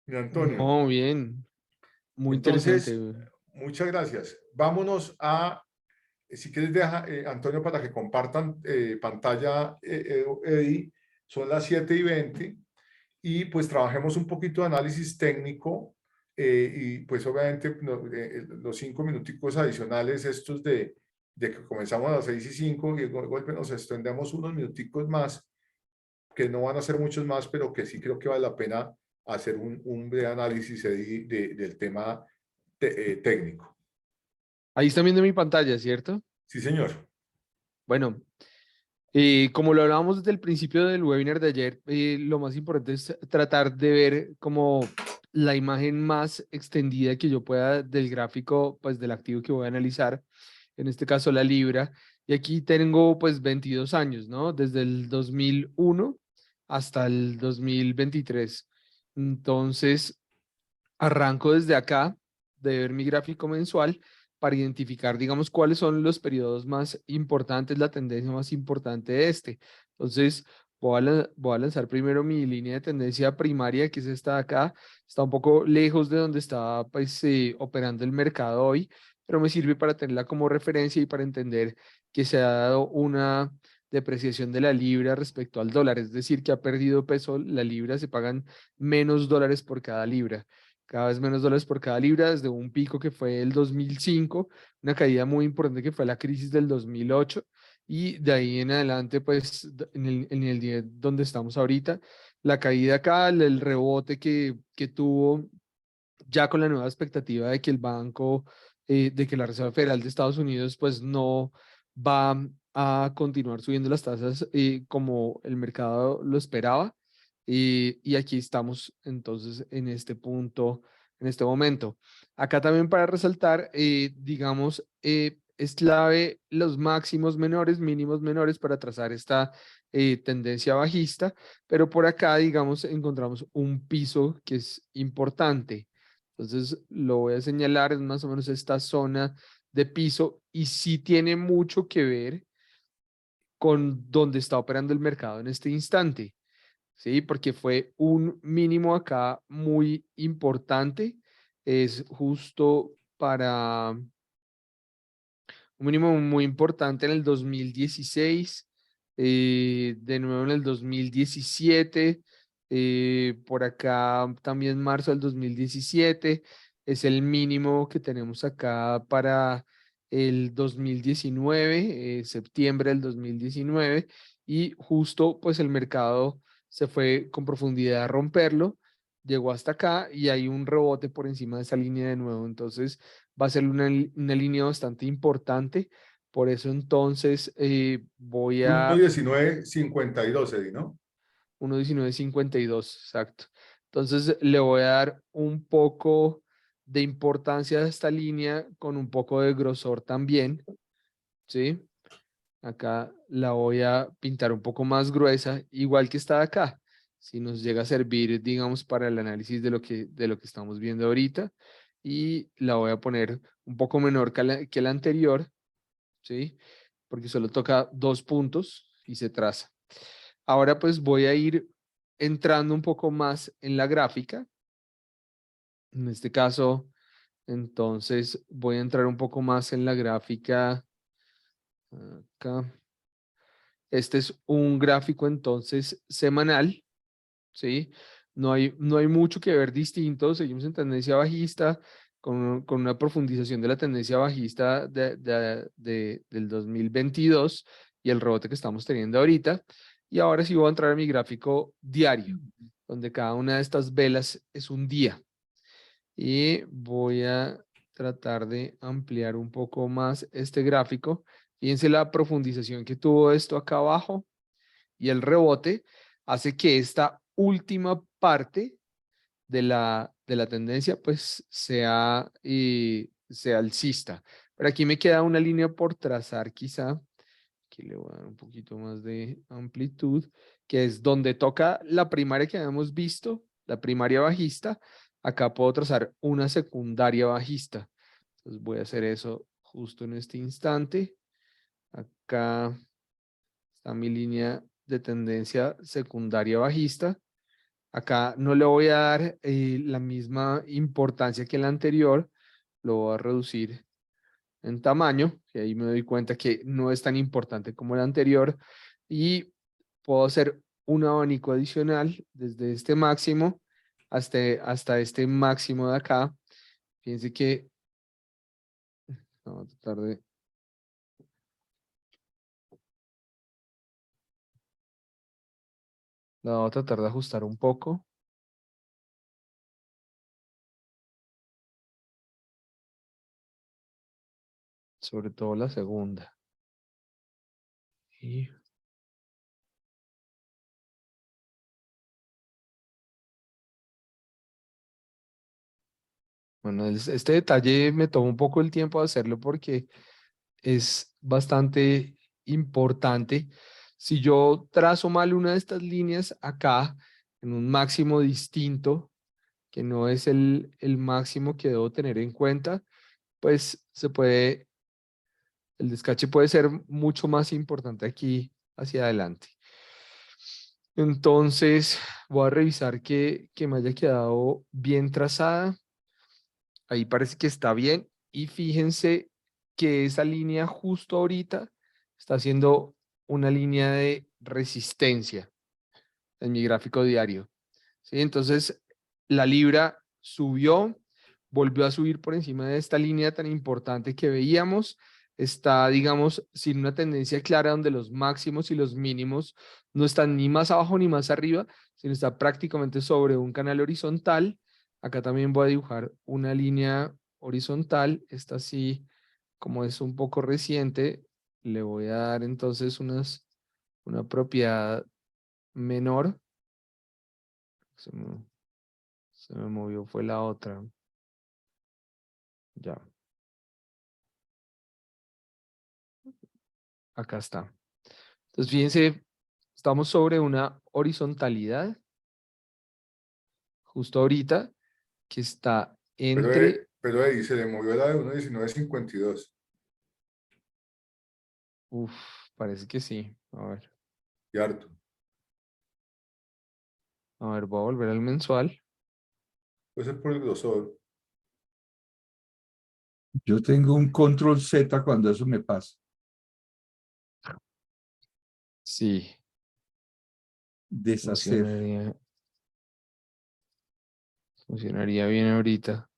Mira, Antonio. Oh, bien. Muy Entonces, interesante. muchas gracias. Vámonos si quieres, Antonio, para que compartan pantalla, Eddie. Son las 7:20 y pues trabajemos un poquito de análisis técnico y pues obviamente los 5 minuticos adicionales estos de que comenzamos a las 6:05 y de golpe nos extendemos unos minuticos más, que no van a ser muchos más, pero que sí creo que vale la pena hacer un breve análisis del tema técnico. Ahí están viendo mi pantalla, ¿cierto? Sí, señor. Bueno, como lo hablábamos desde el principio del webinar de ayer, lo más importante es tratar de ver como la imagen más extendida que yo pueda del gráfico, pues del activo que voy a analizar, en este caso la libra. Y aquí tengo pues 22 años, ¿no? Desde el 2001 hasta el 2023. Entonces, arranco desde acá de ver mi gráfico mensual para identificar, digamos, cuáles son los periodos más importantes, la tendencia más importante de este. Entonces, voy a lanzar primero mi línea de tendencia primaria, que es esta de acá. Está un poco lejos de donde estaba pues, operando el mercado hoy, pero me sirve para tenerla como referencia y para entender que se ha dado una depreciación de la libra respecto al dólar, es decir, que ha perdido peso la libra, se pagan menos dólares por cada libra, cada vez menos dólares por cada libra, desde un pico que fue el 2005, una caída muy importante que fue la crisis del 2008, y de ahí en adelante, pues en el día donde estamos ahorita, la caída acá, el rebote que tuvo ya con la nueva expectativa de que el banco, de que la Reserva Federal de Estados Unidos, pues no va a continuar subiendo las tasas como el mercado lo esperaba. Y aquí estamos entonces en este punto, en este momento. Acá también para resaltar, digamos, es clave los máximos menores, mínimos menores para trazar esta tendencia bajista, pero por acá, digamos, encontramos un piso que es importante. Entonces lo voy a señalar, es más o menos esta zona de piso y sí tiene mucho que ver con donde está operando el mercado en este instante, ¿sí? Porque fue un mínimo acá muy importante, es justo para un mínimo muy importante en el 2016, de nuevo en el 2017, por acá también marzo del 2017, es el mínimo que tenemos acá para el 2019, septiembre del 2019, y justo pues el mercado se fue con profundidad a romperlo, llegó hasta acá y hay un rebote por encima de esa línea de nuevo, entonces va a ser una línea bastante importante. Por eso entonces voy a 1.1952, Eddie, ¿no? 1.1952, exacto. Entonces le voy a dar un poco de importancia a esta línea con un poco de grosor también, ¿sí? Acá la voy a pintar un poco más gruesa, igual que está acá. Si nos llega a servir, digamos, para el análisis de lo que estamos viendo ahorita. Y la voy a poner un poco menor que la anterior, ¿sí? Porque solo toca 2 puntos y se traza. Ahora pues voy a ir entrando un poco más en la gráfica. En este caso, entonces voy a entrar un poco más en la gráfica acá. Este es un gráfico entonces semanal, ¿sí? No hay mucho que ver distinto, seguimos en tendencia bajista, con una profundización de la tendencia bajista del 2022 y el rebote que estamos teniendo ahorita. Y ahora sí voy a entrar a mi gráfico diario, donde cada una de estas velas es un día. Y voy a tratar de ampliar un poco más este gráfico. Fíjense la profundización que tuvo esto acá abajo y el rebote hace que esta última parte de la tendencia pues sea alcista. Pero aquí me queda una línea por trazar quizá. Aquí le voy a dar un poquito más de amplitud, que es donde toca la primaria que habíamos visto, la primaria bajista. Acá puedo trazar una secundaria bajista. Entonces voy a hacer eso justo en este instante. Acá está mi línea de tendencia secundaria bajista. Acá no le voy a dar la misma importancia que la anterior, lo voy a reducir en tamaño, y ahí me doy cuenta que no es tan importante como la anterior, y puedo hacer un abanico adicional desde este máximo hasta este máximo de acá. Fíjense que vamos a tratar de la voy a tratar de ajustar un poco. Sobre todo la segunda. Y bueno, este detalle me tomó un poco el tiempo de hacerlo porque es bastante importante. Si yo trazo mal una de estas líneas acá en un máximo distinto, que no es el máximo que debo tener en cuenta, pues el descache puede ser mucho más importante aquí hacia adelante. Entonces, voy a revisar que me haya quedado bien trazada. Ahí parece que está bien. Y fíjense que esa línea justo ahorita está haciendo una línea de resistencia en mi gráfico diario. ¿Sí? Entonces, la libra subió, volvió a subir por encima de esta línea tan importante que veíamos. Está, digamos, sin una tendencia clara donde los máximos y los mínimos no están ni más abajo ni más arriba, sino está prácticamente sobre un canal horizontal. Acá también voy a dibujar una línea horizontal. Esta sí, como es un poco reciente, le voy a dar entonces una propiedad menor. Se me movió, fue la otra. Ya, acá está. Entonces, fíjense, estamos sobre una horizontalidad, justo ahorita, que está entre... Pero Eddie, se le movió la de 1.1952. Uf, parece que sí. y harto. Voy a volver al mensual. Puede ser por el grosor. Yo tengo un control Z cuando eso me pasa. Sí, Deshacer. funcionaría bien ahorita.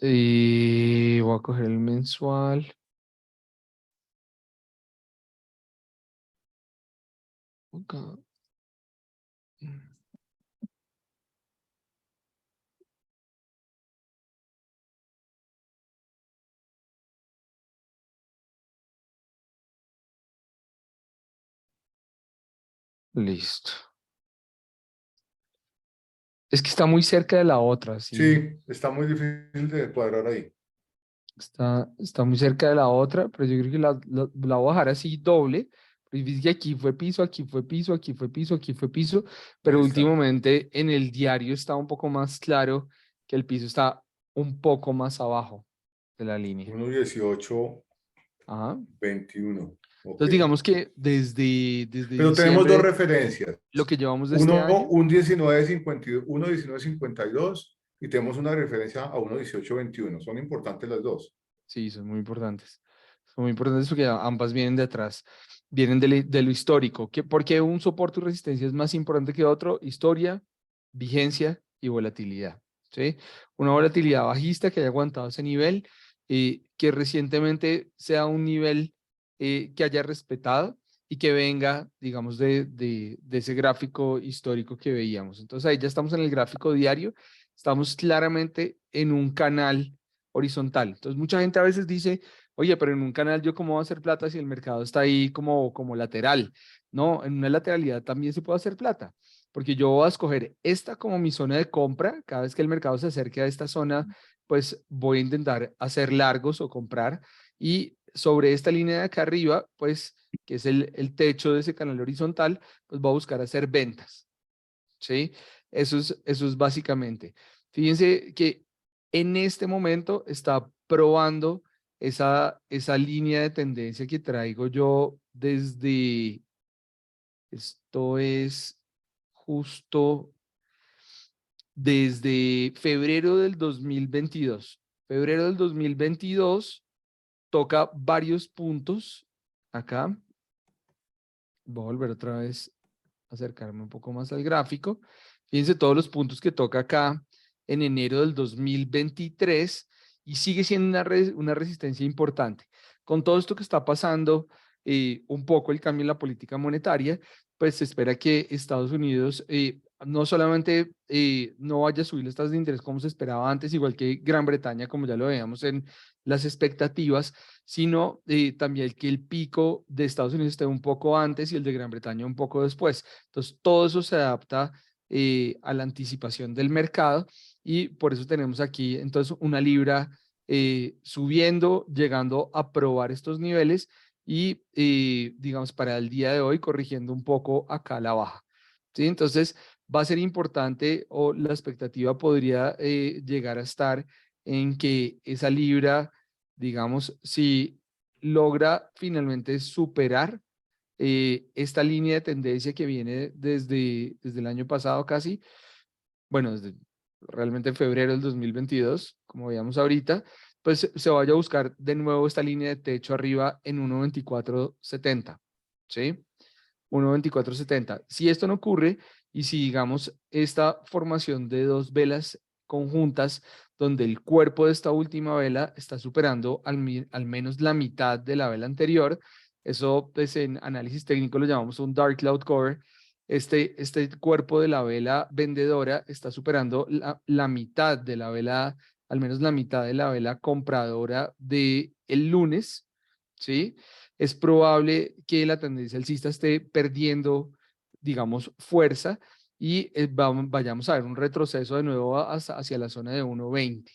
Y voy a coger el mensual. Acá. Listo. Es que está muy cerca de la otra, sí. Sí, está muy difícil de cuadrar ahí. Está muy cerca de la otra, pero yo creo que la voy a dejar así doble. Porque dice que aquí fue piso, aquí fue piso, aquí fue piso, aquí fue piso, Ahí pero está. últimamente en el diario está un poco más claro que el piso está un poco más abajo de la línea. 1.18, Ajá. 21. Ok. Entonces digamos que desde Pero tenemos dos diciembre, referencias. lo que llevamos de este año, Un 19.52, 1.19.52 y tenemos una referencia a 1.18.21. Son importantes las dos. sí, son muy importantes. Son muy importantes porque ambas vienen de atrás, vienen de lo histórico. ¿Por qué un soporte y resistencia es más importante que otro? Historia, vigencia y volatilidad. ¿Sí? Una volatilidad bajista que haya aguantado ese nivel, que recientemente sea un nivel que haya respetado y que venga, digamos, de ese gráfico histórico que veíamos. Entonces ahí ya estamos en el gráfico diario, estamos claramente en un canal horizontal. Entonces, mucha gente a veces dice, oye, pero en un canal yo cómo voy a hacer plata si el mercado está ahí como lateral. No, en una lateralidad también se puede hacer plata, porque yo voy a escoger esta como mi zona de compra. Cada vez que el mercado se acerque a esta zona, pues voy a intentar hacer largos o comprar. Y sobre esta línea de acá arriba, pues, que es el techo de ese canal horizontal, pues voy a buscar hacer ventas. ¿Sí? Eso es básicamente. Fíjense que en este momento está probando esa línea de tendencia que traigo yo esto es justo desde febrero del 2022. Febrero del 2022 toca varios puntos acá. Voy a volver otra vez a acercarme un poco más al gráfico. Fíjense todos los puntos que toca acá en enero del 2023 y sigue siendo una resistencia importante. Con todo esto que está pasando, un poco el cambio en la política monetaria, pues se espera que Estados Unidos no solamente no vaya a subir las tasas de interés como se esperaba antes, igual que Gran Bretaña, como ya lo veíamos en las expectativas, sino también que el pico de Estados Unidos esté un poco antes y el de Gran Bretaña un poco después. Entonces, todo eso se adapta a la anticipación del mercado y por eso tenemos aquí entonces una libra subiendo, llegando a probar estos niveles y digamos para el día de hoy corrigiendo un poco acá a la baja. ¿Sí? Entonces, va a ser importante o la expectativa podría llegar a estar en que esa libra, digamos, si logra finalmente superar esta línea de tendencia que viene desde el año pasado casi, bueno, desde realmente febrero del 2022, como veíamos ahorita, pues se vaya a buscar de nuevo esta línea de techo arriba en 1.2470, ¿sí? 1.2470. Si esto no ocurre y si digamos esta formación de dos velas conjuntas donde el cuerpo de esta última vela está superando al menos la mitad de la vela anterior, eso pues en análisis técnico lo llamamos un dark cloud cover. Este cuerpo de la vela vendedora está superando la mitad de la vela, al menos la mitad de la vela compradora de el lunes, ¿sí? Es probable que la tendencia alcista esté perdiendo, digamos, fuerza y vayamos a ver un retroceso de nuevo hacia la zona de 1.20.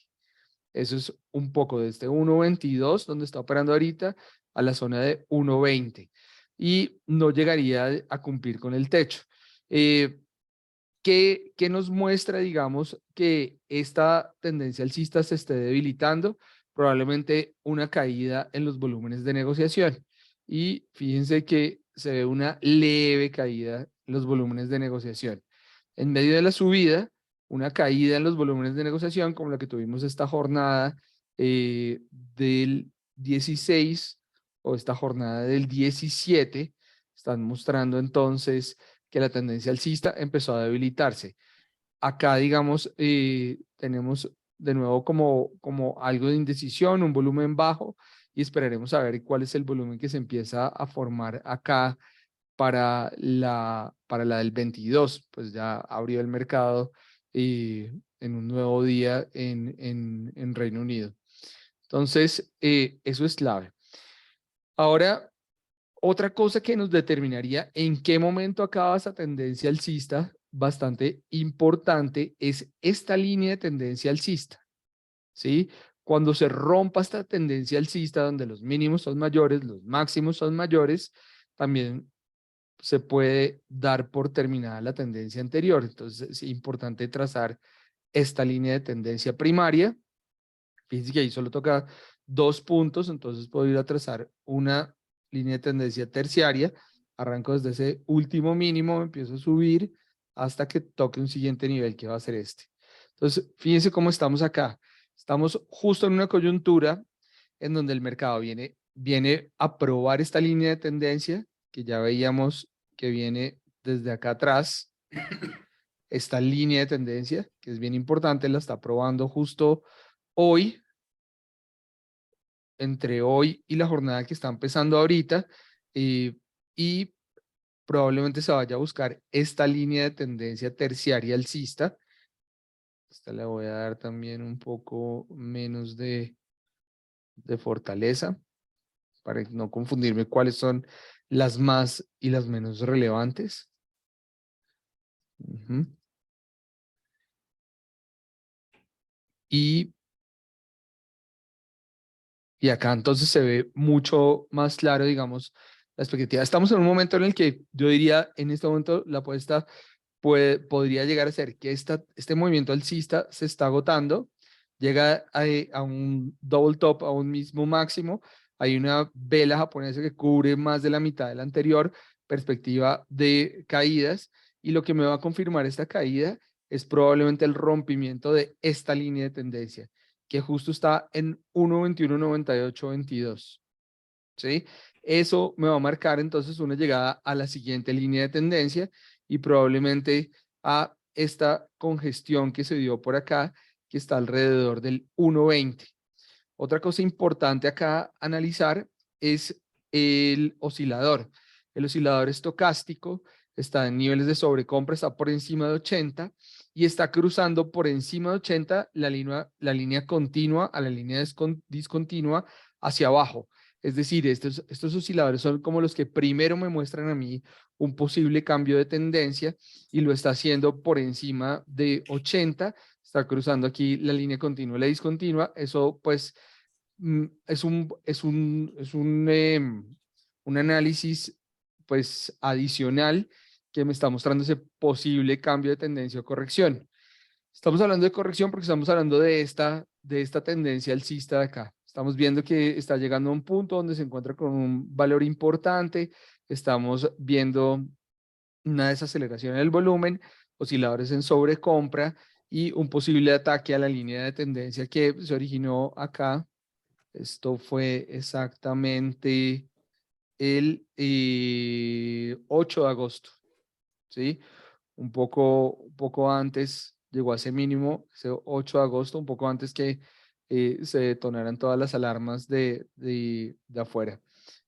Eso es un poco de este 1.22, donde está operando ahorita, a la zona de 1.20. Y no llegaría a cumplir con el techo. ¿Qué nos muestra, digamos, que esta tendencia alcista se esté debilitando? probablemente una caída en los volúmenes de negociación. Y fíjense que se ve una leve caída en los volúmenes de negociación. En medio de la subida, una caída en los volúmenes de negociación, como la que tuvimos esta jornada del 16 o esta jornada del 17, están mostrando entonces que la tendencia alcista empezó a debilitarse. Acá, digamos, tenemos de nuevo como algo de indecisión, un volumen bajo, y esperaremos a ver cuál es el volumen que se empieza a formar acá para la del 22, pues ya abrió el mercado en un nuevo día en Reino Unido. Entonces, eso es clave. Ahora, otra cosa que nos determinaría en qué momento acaba esa tendencia alcista, bastante importante, es esta línea de tendencia alcista, ¿sí? Cuando se rompa esta tendencia alcista, donde los mínimos son mayores, los máximos son mayores, también se puede dar por terminada la tendencia anterior. Entonces, es importante trazar esta línea de tendencia primaria. Fíjense que ahí solo toca 2 puntos, entonces puedo ir a trazar una línea de tendencia terciaria. Arranco desde ese último mínimo, empiezo a subir hasta que toque un siguiente nivel, que va a ser este. Entonces, fíjense cómo estamos acá. Estamos justo en una coyuntura en donde el mercado viene a probar esta línea de tendencia, que ya veíamos que viene desde acá atrás. Esta línea de tendencia, que es bien importante, la está probando justo hoy, entre hoy y la jornada que está empezando ahorita, y probablemente se vaya a buscar esta línea de tendencia terciaria alcista. Esta le voy a dar también un poco menos de fortaleza, para no confundirme cuáles son las más y las menos relevantes. Y acá entonces se ve mucho más claro, digamos, la expectativa. Estamos en un momento en el que yo diría, en este momento la apuesta podría llegar a ser que este movimiento alcista se está agotando, llega a un double top, a un mismo máximo. Hay una vela japonesa que cubre más de la mitad de la anterior, perspectiva de caídas, y lo que me va a confirmar esta caída es probablemente el rompimiento de esta línea de tendencia, que justo está en 1.219822. ¿Sí? Eso me va a marcar entonces una llegada a la siguiente línea de tendencia y probablemente a esta congestión que se dio por acá, que está alrededor del 1.20. Otra cosa importante acá analizar es el oscilador. El oscilador estocástico está en niveles de sobrecompra, está por encima de 80 y está cruzando por encima de 80 la línea continua a la línea discontinua hacia abajo. Es decir, estos osciladores son como los que primero me muestran a mí un posible cambio de tendencia y lo está haciendo por encima de 80. Está cruzando aquí la línea continua y la discontinua. Eso pues es un análisis pues adicional que me está mostrando ese posible cambio de tendencia o corrección. Estamos hablando de corrección porque estamos hablando de esta tendencia alcista de acá. Estamos viendo que está llegando a un punto donde se encuentra con un valor importante. Estamos viendo una desaceleración en el volumen, osciladores en sobrecompra y un posible ataque a la línea de tendencia que se originó acá. Esto fue exactamente el 8 de agosto, ¿sí? Un poco antes llegó a ese mínimo, ese 8 de agosto, un poco antes que se detonaran todas las alarmas de afuera.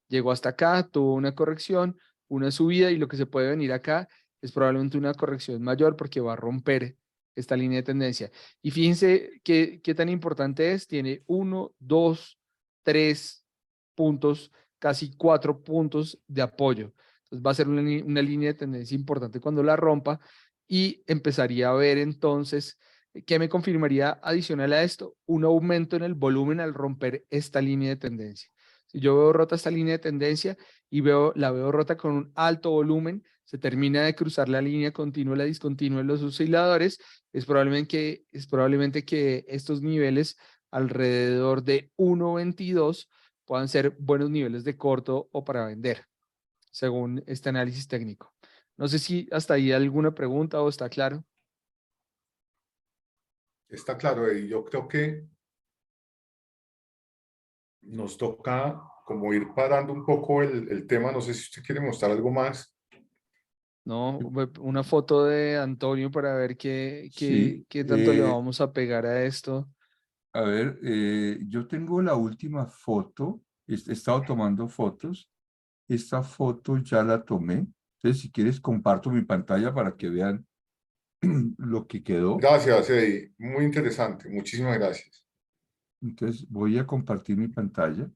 Llegó hasta acá, tuvo una corrección, una subida, y lo que se puede venir acá es probablemente una corrección mayor porque va a romper esta línea de tendencia. Y fíjense qué tan importante es. Tiene 1, 2, 3 puntos, casi 4 puntos de apoyo. Entonces va a ser una línea de tendencia importante cuando la rompa y empezaría a ver entonces, ¿qué me confirmaría adicional a esto? Un aumento en el volumen al romper esta línea de tendencia. Si yo veo rota esta línea de tendencia y la veo rota con un alto volumen, se termina de cruzar la línea continua y la discontinua en los osciladores, es probablemente que estos niveles alrededor de 1.22 puedan ser buenos niveles de corto o para vender, según este análisis técnico. No sé si hasta ahí hay alguna pregunta o está claro. Está claro, y yo creo que nos toca como ir parando un poco el tema. No sé si usted quiere mostrar algo más. ¿No? Una foto de Antonio para ver Sí, qué tanto le vamos a pegar a esto. a ver, yo tengo la última foto, he estado tomando fotos, esta foto ya la tomé, entonces si quieres comparto mi pantalla para que vean lo que quedó. Gracias, Eddie. Muy interesante. Muchísimas gracias. Entonces voy a compartir mi pantalla.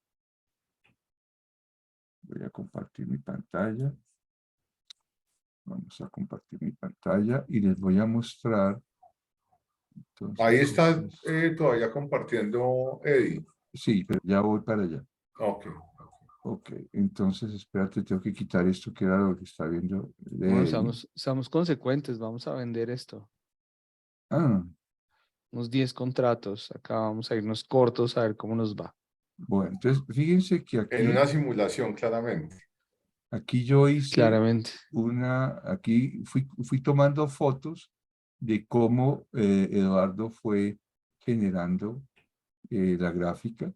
Voy a compartir mi pantalla. Vamos a compartir mi pantalla y les voy a mostrar. Entonces, Ahí está es- todavía compartiendo Eddie. sí, pero ya voy para allá. Ok. Ok, entonces espérate, tengo que quitar esto que era lo que está viendo. Bueno, Eddie. seamos consecuentes, vamos a vender esto. Ah, Unos 10 contratos. Acá vamos a irnos cortos a ver cómo nos va. bueno, entonces fíjense que En una simulación, claramente. aquí yo hice Claramente. aquí fui tomando fotos de cómo Eduardo fue generando la gráfica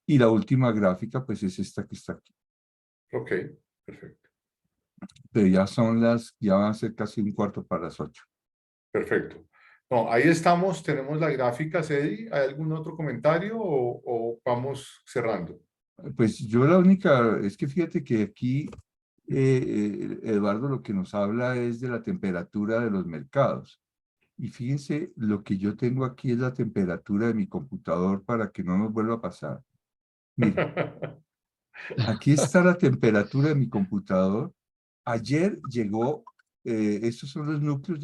y la última gráfica pues es esta que está aquí. Ok, perfecto. Pero ya van a ser casi 7:15. Perfecto. No, ahí estamos. Tenemos la gráfica, Eddie. ¿Hay algún otro comentario o vamos cerrando? Pues yo la única, es que fíjate que aquí Eduardo lo que nos habla es de la temperatura de los mercados. Y fíjense, lo que yo tengo aquí es la temperatura de mi computador para que no nos vuelva a pasar. Mire, aquí está la temperatura de mi computador. Ayer llegó, estos son los núcleos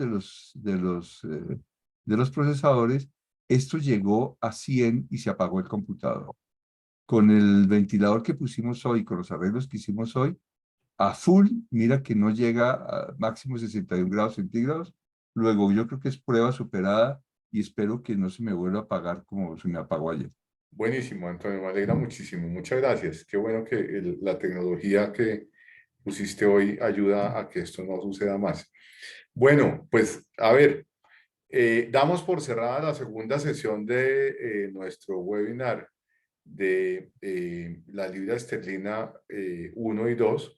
de los procesadores. Esto llegó a 100 y se apagó el computador. Con el ventilador que pusimos hoy, con los arreglos que hicimos hoy, a full, mira que no llega a máximo 61 grados centígrados. Luego, yo creo que es prueba superada y espero que no se me vuelva a apagar como se me apagó ayer. Buenísimo, Antonio. Me alegra muchísimo. Muchas gracias. Qué bueno que la tecnología que pusiste hoy ayuda a que esto no suceda más. Bueno, pues a ver, damos por cerrada la segunda sesión de nuestro webinar de la libra esterlina 1 y 2.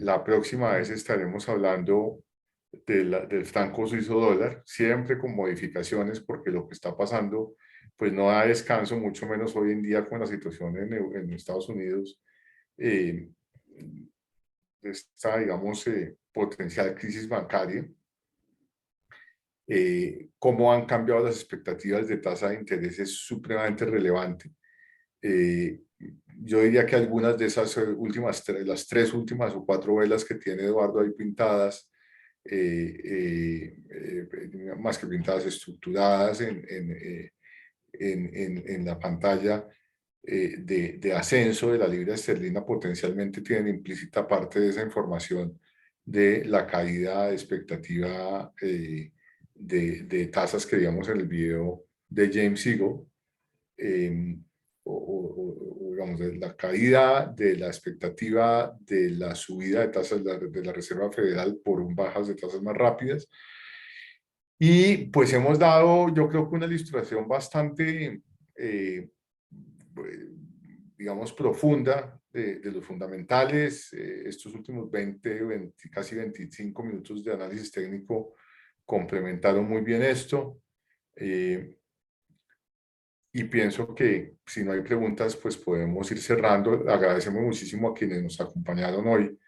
La próxima vez estaremos hablando del franco suizo dólar, siempre con modificaciones, porque lo que está pasando pues no da descanso, mucho menos hoy en día con la situación en Estados Unidos, eh, esta, digamos, potencial crisis bancaria. Cómo han cambiado las expectativas de tasa de interés es supremamente relevante. Yo diría que algunas de esas últimas las tres últimas o cuatro velas que tiene Eduardo ahí pintadas, más que pintadas, estructuradas en la pantalla de ascenso de la libra esterlina, potencialmente tienen implícita parte de esa información de la caída de expectativa de tasas que digamos en el video de James Siegel, o digamos de la caída de la expectativa de la subida de tasas de la Reserva Federal por bajas de tasas más rápidas. Y pues hemos dado, yo creo que una ilustración bastante, digamos, profunda de los fundamentales. Estos últimos 20, casi 25 minutos de análisis técnico complementaron muy bien esto. Y pienso que si no hay preguntas, pues podemos ir cerrando. Agradecemos muchísimo a quienes nos acompañaron hoy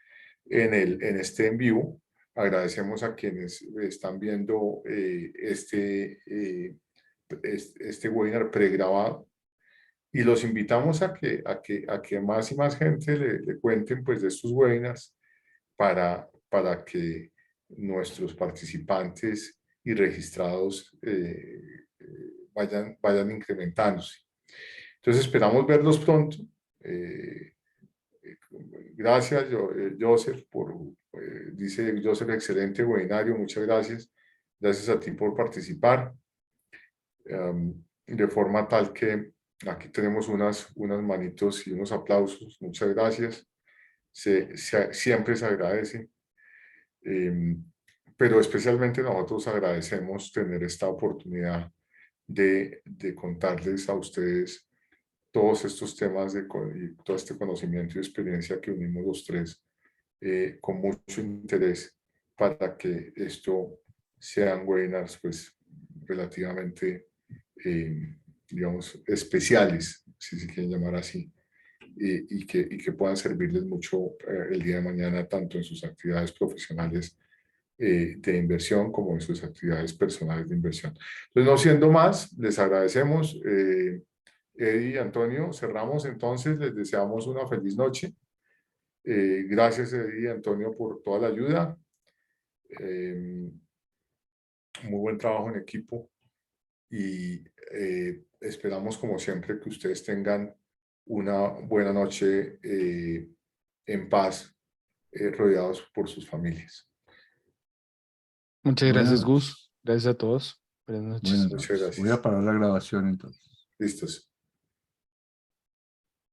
en este en vivo. Agradecemos a quienes están viendo este webinar pregrabado y los invitamos a que más y más gente le cuenten pues de estos webinars para que nuestros participantes y registrados vayan incrementándose. Entonces esperamos verlos pronto. Gracias, Joseph, dice Joseph, excelente webinario, muchas gracias. Gracias a ti por participar. de forma tal que aquí tenemos unas manitos y unos aplausos. Muchas gracias. Siempre se agradece. Pero especialmente nosotros agradecemos tener esta oportunidad de contarles a ustedes todos estos temas y todo este conocimiento y experiencia que unimos los tres con mucho interés para que esto sean webinars pues relativamente digamos especiales, si se quieren llamar así, y que puedan servirles mucho el día de mañana tanto en sus actividades profesionales de inversión como en sus actividades personales de inversión. Entonces, no siendo más, les agradecemos. Eddie y Antonio, cerramos entonces, les deseamos una feliz noche. Gracias Eddie y Antonio por toda la ayuda. Muy buen trabajo en equipo y esperamos como siempre que ustedes tengan una buena noche en paz, rodeados por sus familias. Muchas Buenas gracias, noches. Gus. Gracias a todos. Buenas noches. Buenas Muchas noches. gracias. Voy a parar la grabación entonces. Listos.